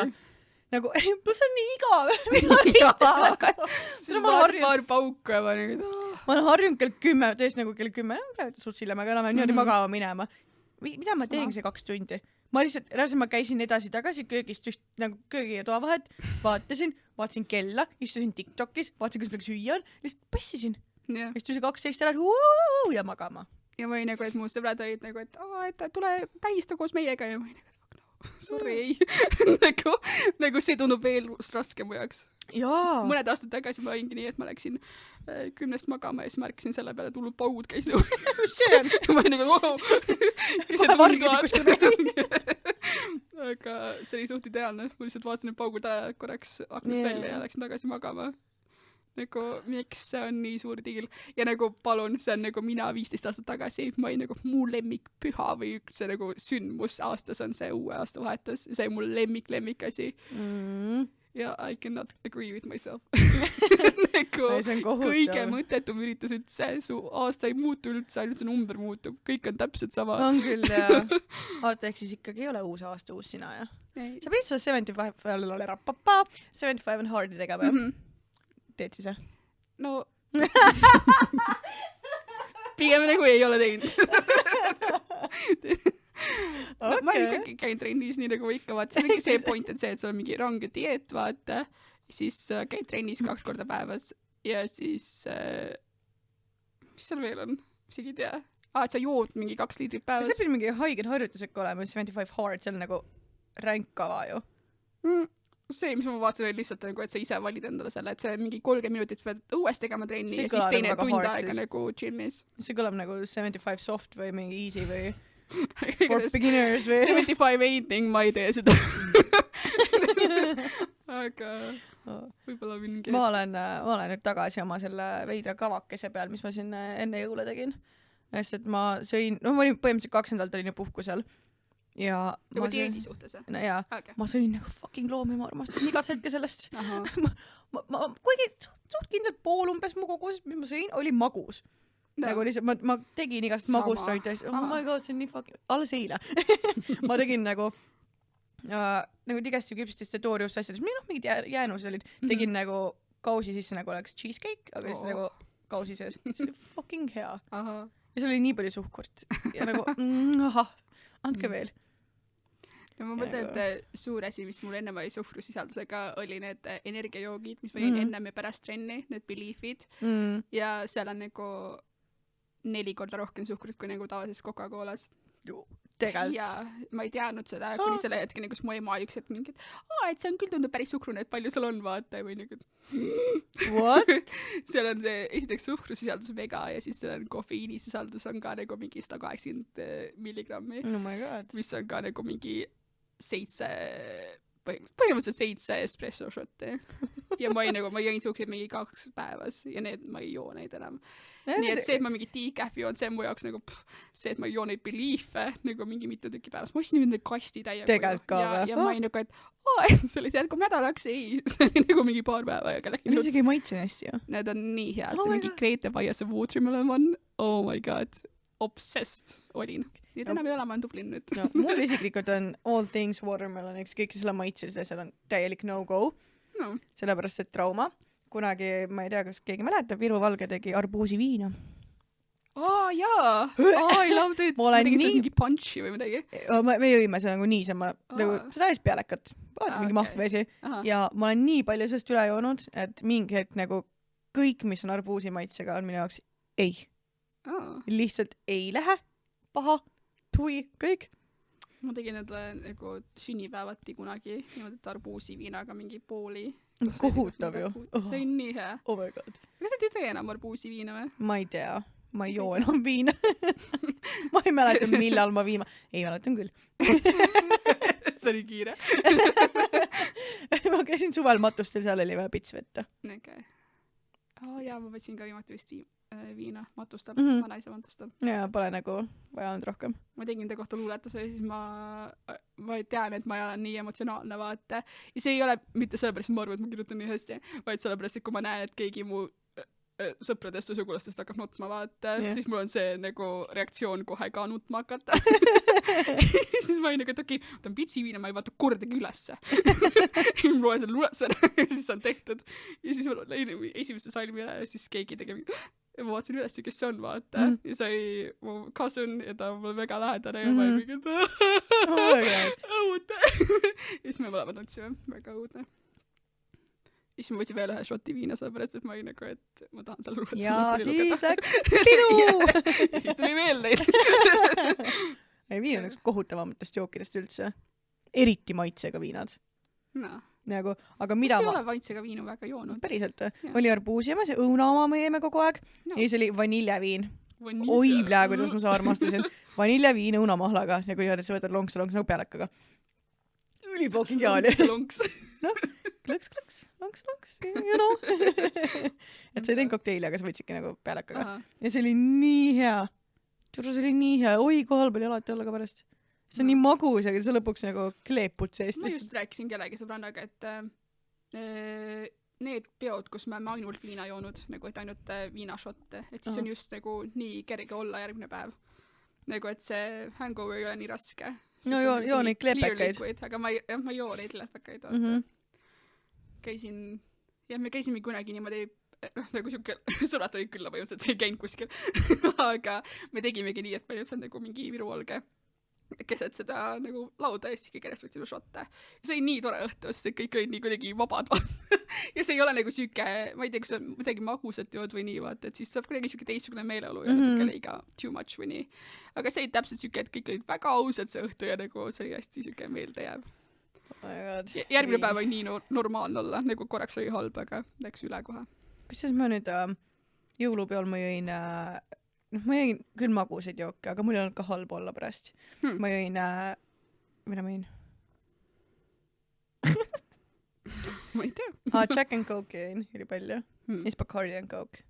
nagu, pluss on nii igav. Siis paar pauku ja ma olen harjunud kell 10, tõesti nagu kell 10, suht silma, aga enam niimoodi magama minema. Mida ma teen see 2 tundi? Ma lihtsalt, ma käisin edasi-tagasi köögist nagu köögi ja toa vahet, vaatasin kella, istusin TikTokis, vaatasin, kus meil süüa on, lihtsalt passisin. Istusin 12 ära ja magama. Ja ma olin nagu, et mu sõbrad olid nagu, et tule tähista koos meiega ja ma olin nagu, et fuck no, sorry ei. nagu see tundub veel raske mu jaoks. Jaa. Mõned aastad tagasi ma olingi nii, et ma läksin 10 magama ja siis märkisin selle peale, et hullud paugud käisid ja ma olin nagu, wow. Vargisin kuskil meil. Aga see oli suht ideaalne. Ma lihtsalt vaatasin, et paugud korraks aknast välja ja läksin tagasi magama. Nagu, miks see on nii suur diil? Ja nagu, palun, see on nagu mina 15 aastat tagasi. Ma olin nagu mu lemmikpüha või üks nagu sündmus aastas on see uue aasta vahetus. See on mul lemmikasi. Ja I cannot agree with myself. nagu, kõige mõttetum üritus üldse. Su aasta ei muutu üldse, ainult see number muutub. Kõik on täpselt sama. On küll, jah. Aata, ehk siis ikkagi ei ole uus aasta uus sina, jah? Sa pidid seda 75 and Hardy tegema, jah? Teed siis, jah? No, pigem nagu ei ole teinud. Okay. Ma ikkagi käin trennis nii nagu ikka, vaata, see on see point, et sul on mingi range dieet, vaata, siis käid trennis 2 korda päevas ja siis mis seal veel on? Mis ei tea. Et sa jood mingi 2 liitrit päevas. See pidi mingi haiged harjutusega olema, 75 hard, see on nagu ränk kava ju. See, mis ma vaatasin, oli lihtsalt nagu, et sa ise valid endale selle, et see mingi 30 minutit pead õues tegema trenni ja siis teine tund aega nagu gym'is. See kõlab nagu 75 soft või mingi easy või for beginners või 75 anything, ma ei tee seda. Aga võib-olla mingi ma olen nüüd tagasi oma selle veidra kavakese peal, mis ma siin enne jõule tegin. Sest et ma sõin, ma olin põhimõtteliselt 2 nädalat olin ju puhkusel ja nagu dieedi suhtes? No jaa, ma sõin nagu fucking loomi, ma armastasin igat hetke sellest. ma kuigi suht kindlalt pool umbes mu kogus, mis ma sõin, oli magus. Nagu lihtsalt, ma tegin igast magust toitu, oh my god, see on nii fucking, alles eile. Ma tegin nagu digestive küpsitiste toorius asjades, mingid jäänus olid, tegin nagu kausi sisse nagu oleks cheesecake, aga siis nagu kausi sees. See oli fucking hea. Ja see oli nii palju suhkurt. Ja nagu, andke veel. No ma mõtlen, et suur asi, mis mul ennem oli suhkrusisaldusega, oli need energiajoogid, mis ma jõin ennem ja pärast trenni, need Beliefid. Ja seal on nagu 4 korda rohkem suhkrut kui nagu tavalises Coca-Colas. Tegelt. Ja ma ei teadnud seda, kuni selle hetke, kus mu ema üks hetk mingi, et see on küll tundub päris suhkrune, et palju seal on, vaata, või nagu what? Seal on see esiteks suhkrusisaldus vega ja siis seal on kofeiinisisaldus on ka nagu mingi 180 milligrammi, mis on ka nagu mingi 7 põhimõtteliselt 7 espresso shotti. Ja ma jõin suhkrusid mingi 2 päevas ja ma ei joo neid enam. Nii et see, et ma mingi decaf'i joon, see on mu jaoks nagu see, et ma ei joo neid Belief'e nagu mingi mitu tükki päevas. Ma ostsin nüüd kasti täiega. Tegelt ka või? Ja ma olin nagu, et see oli see jätkub nädalaks, ei, see oli nagu mingi paar päeva aega läinud. Need isegi ei maitse hästi ju. Need on nii head, see mingi Grete Vaiase watermelon one, oh my god, obsessed olin. Nüüd enam ei ole, ma olen tublin nüüd. No, mul isiklikult on all things watermelon, eks kõik selle maitses ja seal on täielik no-go. No. Sellepärast see trauma. Kunagi, ma ei tea, kas keegi mäletab, Viru Valge tegi arbuusi viina. Jaa! I love it! Sa tegid seal mingi punchi või midagi? Me jõime see nagu niisama, seda ees pealekat, mingi mahvvesi. Ja ma olen nii palju sellest üle joonud, et mingi hetk nagu kõik, mis on arbuusi maitsega, on minu jaoks ei. Lihtsalt ei lähe, paha, tui, kõik. Ma tegin endale nagu sünnipäevati kunagi, niimoodi, et arbuusi viinaga mingi pooli kohutav ju. See on nii hea. Oh my god. Kas sa ei tee enam arbuusiviina või? Ma ei tea. Ma ei joo enam viina. Ma ei mäleta, millal ma ei mäletan küll. See oli kiire. Ma käisin suvel matustel, seal oli vaja pits võtta. Okay. Jaa, ma võtsin ka viimati vist viina matustel, vanaisa matustel. Jaa, pole nagu vaja olnud rohkem. Ma tegin ta kohta luuletuse ja siis ma tean, et ma ei ole nii emotsionaalne, vaata. Ja see ei ole mitte sellepärast, et ma arvan, et ma kirjutan nii hästi, vaid sellepärast, et kui ma näen, et keegi mu sõpradest või sugulastest hakkab nutma, vaata, siis mul on see nagu reaktsioon kohe ka nutma hakata. Siis ma olin nagu, et okei, ta on pitsiviina, ma ei vaata kordagi ülesse. Ma loen selle luuletuse ja siis on tehtud. Ja siis ma läin esimese salmi üle ja siis keegi tegi ja ma vaatasin üles, kes see on, vaata. Ja see oli mu cousin ja ta on mulle väga lähedane ja ma olin mingi, õudne. Ja siis me mõlemad nutsime, väga õudne. Ja siis ma võtsin veel ühe šoti viina, sellepärast, et ma olin nagu, et ma tahan selle luuletuse. Ja siis läks pidu! Ja siis tuli veel neid. Ei, viin on üks kohutavamatest jookidest üldse. Eriti maitsega viinad. No. Nagu, aga mida ma... ei ole maitsega viinu väga joonud. Päriselt või? Oli arbuusi ja see õuna oma me jeeme kogu aeg. No. Ja siis oli vaniljaviin. Oi, plää, kuidas ma seda armastasin. Vaniljaviin õunamahlaga. Ja kui sa võtad lonks nagu pealekaga. Üli fucking heali. Lonks. Noh, klõks, lonks, you know. Et sa ei teinud kokteili, aga sa võtsidki nagu pealekaga. Ja see oli nii hea. See oli nii hea. Oi, kohal oli alati olla ka pärast. See on nii magus, aga see lõpuks nagu kleepud seest. Ma just rääkisin kellegi sõbrannaga, et need peod, kus me ainult viina joonud, nagu et ainult viinašotte, et siis on just nagu nii kerge olla järgmine päev. Nagu, et see hangover ei ole nii raske. No joo neid kleepekaid. Aga ma joo neid kleepekaid. Me käisime kunagi niimoodi, nagu siuke sõbrad olid külla põhimõtteliselt, see ei käinud kuskil. Aga me tegimegi nii, et meil on nagu mingi Viru olge keset seda nagu lauda ja siis kõik järjest võtsime šotte. Ja see oli nii tore õhtu, sest kõik olid nii kuidagi vabad. Ja see ei ole nagu siuke, ma ei tea, kui sa midagi magusat jood või nii, vaata, et siis saab kuidagi siuke teistsugune meeleolu ja natuke liiga too much või nii. Aga see oli täpselt siuke, et kõik olid väga ausad see õhtu ja nagu see oli hästi siuke meelde jääb. Järgmine päev oli nii normaalne olla, nagu korraks oli halb, aga läks üle kohe. Kusjuures ma nüüd jõulupeol ma jõin ma jõin küll maguseid jooke, aga mul ei olnud ka halb olla pärast. Ma jõin mida ma jõin? Ma ei tea. Jack and Coke jõin, oli palju. Ja siis Bacardi and Coke.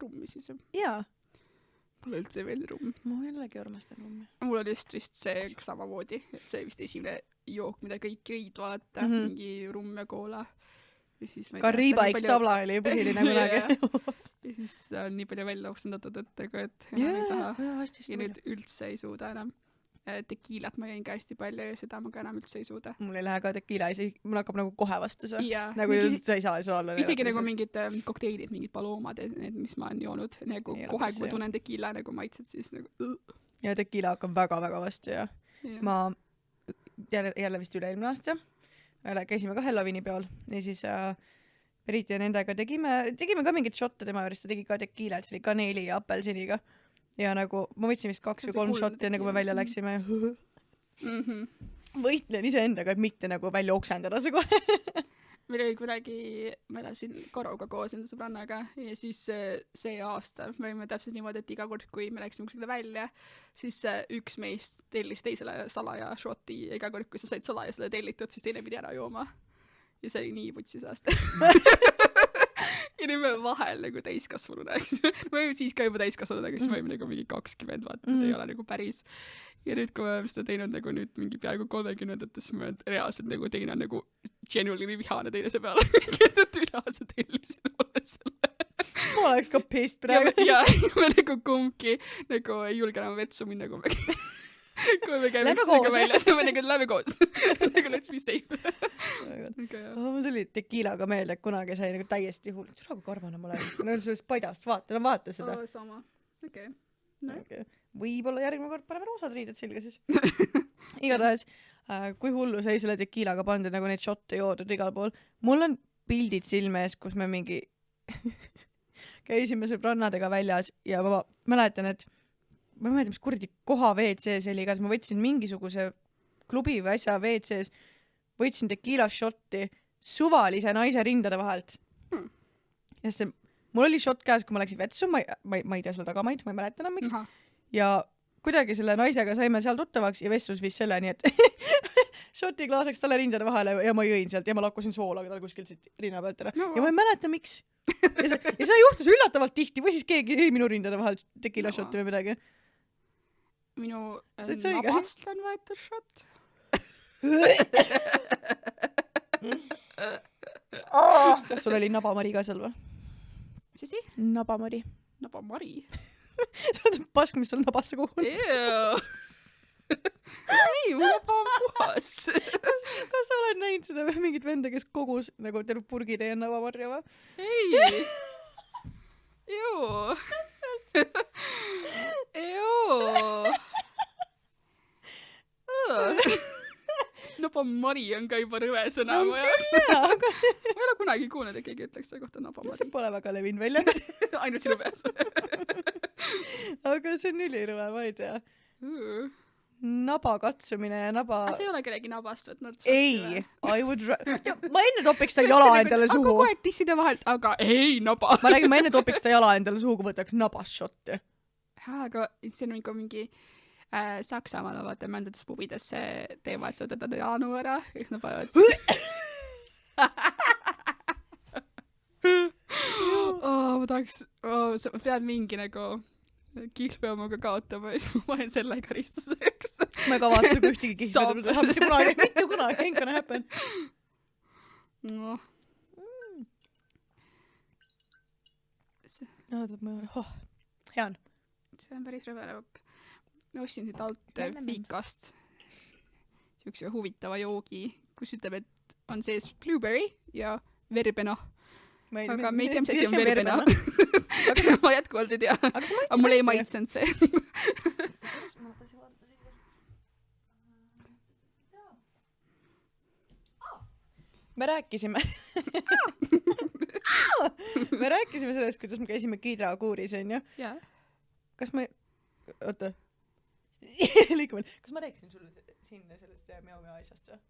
Rummi siis. Jaa. Pole üldse veel rumm. Ma jällegi armastan rummi. Mul oli vist see samamoodi, et see vist esimene jook, mida kõik jõid, vaata, mingi rumm ja koola. Kariiba X tabla oli põhiline kunagi. Ja siis on nii palju välja oksendatud, et enam ei taha. Ja nüüd üldse ei suuda enam. Tekiilat ma jõin ka hästi palju ja seda ma ka enam üldse ei suuda. Mul ei lähe ka tekiila, mul hakkab nagu kohe vastu see. Nagu sa ei saa olla. Isegi nagu mingid kokteilid, mingid paloomad, need, mis ma olen joonud. Nagu kohe, kui ma tunnen tekiila nagu maitsed, siis nagu... Ja tekiila hakkab väga-väga vastu ja ma jälle vist üle eelmine aasta käisime ka Halloweeni peal ja siis Periti ja nendega tegime ka mingit šotte tema juures, ta tegi ka tekiilat, see oli kaneeli ja apelsiniga ja nagu ma võtsin vist 2 või 3 šotti enne kui me välja läksime võitlen iseendaga, et mitte nagu välja oksendada see kohe. Meil oli kuidagi, ma elasin Karoga koos enda sõbrannaga ja siis see aasta me olime täpselt niimoodi, et iga kord, kui me läksime kuskile välja, siis üks meist tellis teisele salaja šoti ja iga kord, kui sa said salaja selle tellitud, siis teine pidi ära jooma. Ja see oli nii putsis aasta. Ja nüüd me vahel nagu täiskasvanuna. Me olime siis ka juba täiskasvanud, aga siis me olime nagu mingi 20, vaata, see ei ole nagu päris. Ja nüüd, kui me oleme seda teinud nagu nüüd mingi peaaegu 30-ndates, siis me reaalselt nagu teine on nagu genuinely vihane teinese peale. Et üleasa tellisin mulle selle. Ma oleks ka pist praegu. Ja me nagu kumbki nagu ei julge enam vetsu minna, kui me käime üksusega välja, siis me nagu lähme koos. Nagu let's be safe. Mul tuli tekiilaga meelde, et kunagi sai nagu täiesti hull. Tule kui karvane ma olen. No sellest padjast, vaata seda. Sama. Okei. Võib-olla järgmine kord paneme roosad riided selga siis. Igatahes, kui hullu sai selle tekiilaga pandud nagu neid šotte joodud igal pool. Mul on pildid silme ees, kus me mingi käisime sõbrannadega väljas ja ma mäletan, et ma ei mäleta, mis kuradi koha WC-s oli, kas ma võtsin mingisuguse klubi või asja WC-s, võtsin tekiila šotti, suvalise naise rindade vahelt. Ja see, mul oli shot käes, kui ma läksin vetsu, ma ei tea selle tagamaid, ma ei mäleta enam miks. Ja kuidagi selle naisega saime seal tuttavaks ja vestlus viis selleni, et shoti klaaseks talle rindade vahele ja ma jõin sealt ja ma lakkusin soolaga tal kuskilt siit rinna pealt ära. Ja ma ei mäleta miks. Ja see juhtus üllatavalt tihti või siis keegi jõi minu rindade vahel tequila shoti või midagi. Minu nabast on võetud shot. Kas sul oli nabamari ka seal või? Mis asi? Nabamari. Nabamari? See on see pask, mis sul nabasse kuhun. Ei, mu naba on puhas. Kas sa oled näinud seda mingit venda, kes kogus nagu terve purgi teie nabamarja või? Ei. Joo. Joo. Nabamari on ka juba rõve sõna mu jaoks. Ma ei ole kunagi kuulnud, et keegi ütleks selle kohta nabamari. See pole väga levinud välja. Ainult sinu peas. Aga see on ülirõve, ma ei tea. Naba katsumine ja naba... Aga see ei ole kellegi nabast võtnud? Ei, ma enne topiks ta jala endale suhu. Aga kogu aeg tisside vahelt, aga ei naba. Ma räägin, ma enne topiks ta jala endale suhu, kui võtaks nabast shotti. Aga see on mingi Saksamaal vaata mõndades pubides see teema, et sa võtad enda jaanu ära ja siis nad panevad ma tahaks, sa pead mingi nagu kihlveomuga kaotama ja siis ma panen selle karistuseks. Ma ei kavatse kui ühtegi kihlveomuga teha, mitte kunagi, ain't gonna happen. No. Hea on. See on päris rõve lõuk. Ma ostsin siit alt Fikast siukse huvitava joogi, kus ütleb, et on sees blueberry ja verbena. Aga me ei tea, mis asi on verbena. Ma jätkuvalt ei tea. Aga mul ei maitsenud see. Me rääkisime sellest, kuidas me käisime Kidra kuuris, on ju? Jaa. Kas me... Oota. Liikumine. Kas ma rääkisin sulle sinna sellest miau-miau asjast või?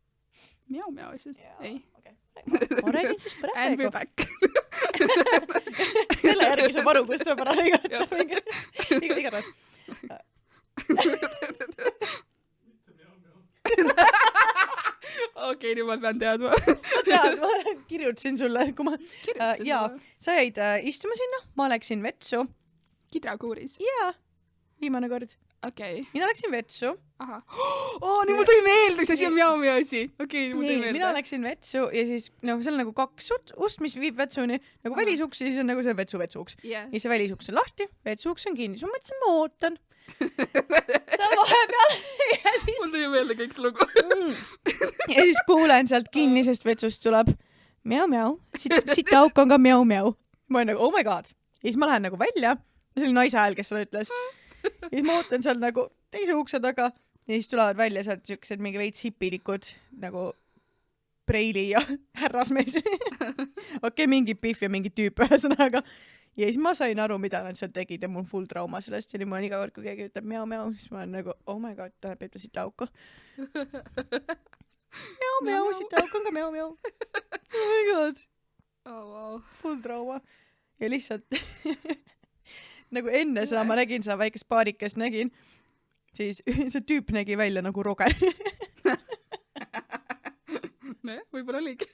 Miau-miau asjast? Ei. Okay. Ma räägin siis praegu. And we're back. Selle järgi saab aru, kust tuleb ära lõigata. Igatahes. Okei, nüüd ma pean teadma. Ma kirjutasin sulle, kui ma... Sa jäid istuma sinna, ma läksin vetsu. Kidra kuuris? Jaa, viimane kord. Okei. Mina läksin vetsu. Aha. Nüüd mul tuli meelde, see on miau-miau asi. Okei, mul tuli meelde. Mina läksin vetsu ja siis, seal on nagu 2 ust, mis viib vetsuni, nagu välisuks ja siis on nagu see vetsu-vetsuuks. Ja see välisuks on lahti, vetsuuks on kinni. Siis ma mõtlesin, ma ootan. See on vahepeal. Mul tuli meelde kõik see lugu. Ja siis kuulen sealt kinnisest vetsust tuleb miau-miau. Siit auk on ka miau-miau. Ma olen nagu, oh my god. Ja siis ma lähen nagu välja. See oli naise hääl, kes seda ütles. Ja siis ma ootan seal nagu teise ukse taga ja siis tulevad välja sealt siuksed mingi veits hipilikud nagu preili ja härrasmees. Okei, mingi pihv ja mingi tüüp ühesõnaga. Ja siis ma sain aru, mida nad seal tegid ja mul full trauma sellest ja nii mul on iga kord, kui keegi ütleb miau-miau, siis ma olen nagu, oh my god, ta peab ta siit auku. Miau-miau, siit auk on ka miau-miau. Oh my god. Oh, wow. Full trauma. Ja lihtsalt... nagu enne seda ma nägin seda väikest paarikest nägin, siis see tüüp nägi välja nagu Roger. Võib-olla oligi.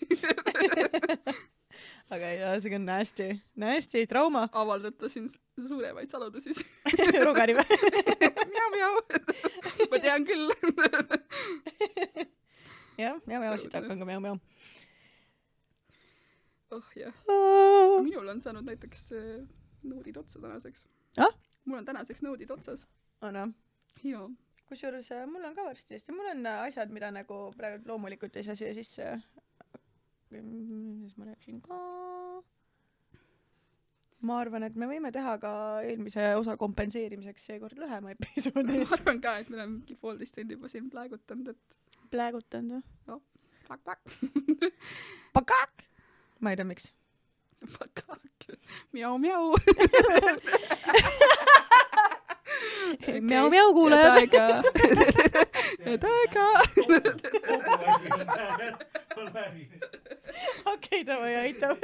Aga jah, see on nasty, trauma. Avaldata siin suuremaid saludusi. Rogeri või? Miau-miau. Ma tean küll. Jah, miau-miau, siit hakkan ka miau-miau. Oh jah. Minul on saanud näiteks... nõudid otsa tänaseks. Mul on tänaseks nõudid otsas. No. Joo. Kusjuures mul on ka varsti hästi. Mul on asjad, mida nagu praegu loomulikult ei saa siia sisse. Siis ma rääksin ka. Ma arvan, et me võime teha ka eelmise osa kompenseerimiseks seekord lühema episoodi. Ma arvan ka, et me oleme mingi 1,5 tundi juba siin plägutanud, et... Plägutanud või? Joo. Plak-plak. Pakak! Ma ei tea, miks. Pakak. Miau-miau. Miau-miau kuuleb. Et aega. huvitav .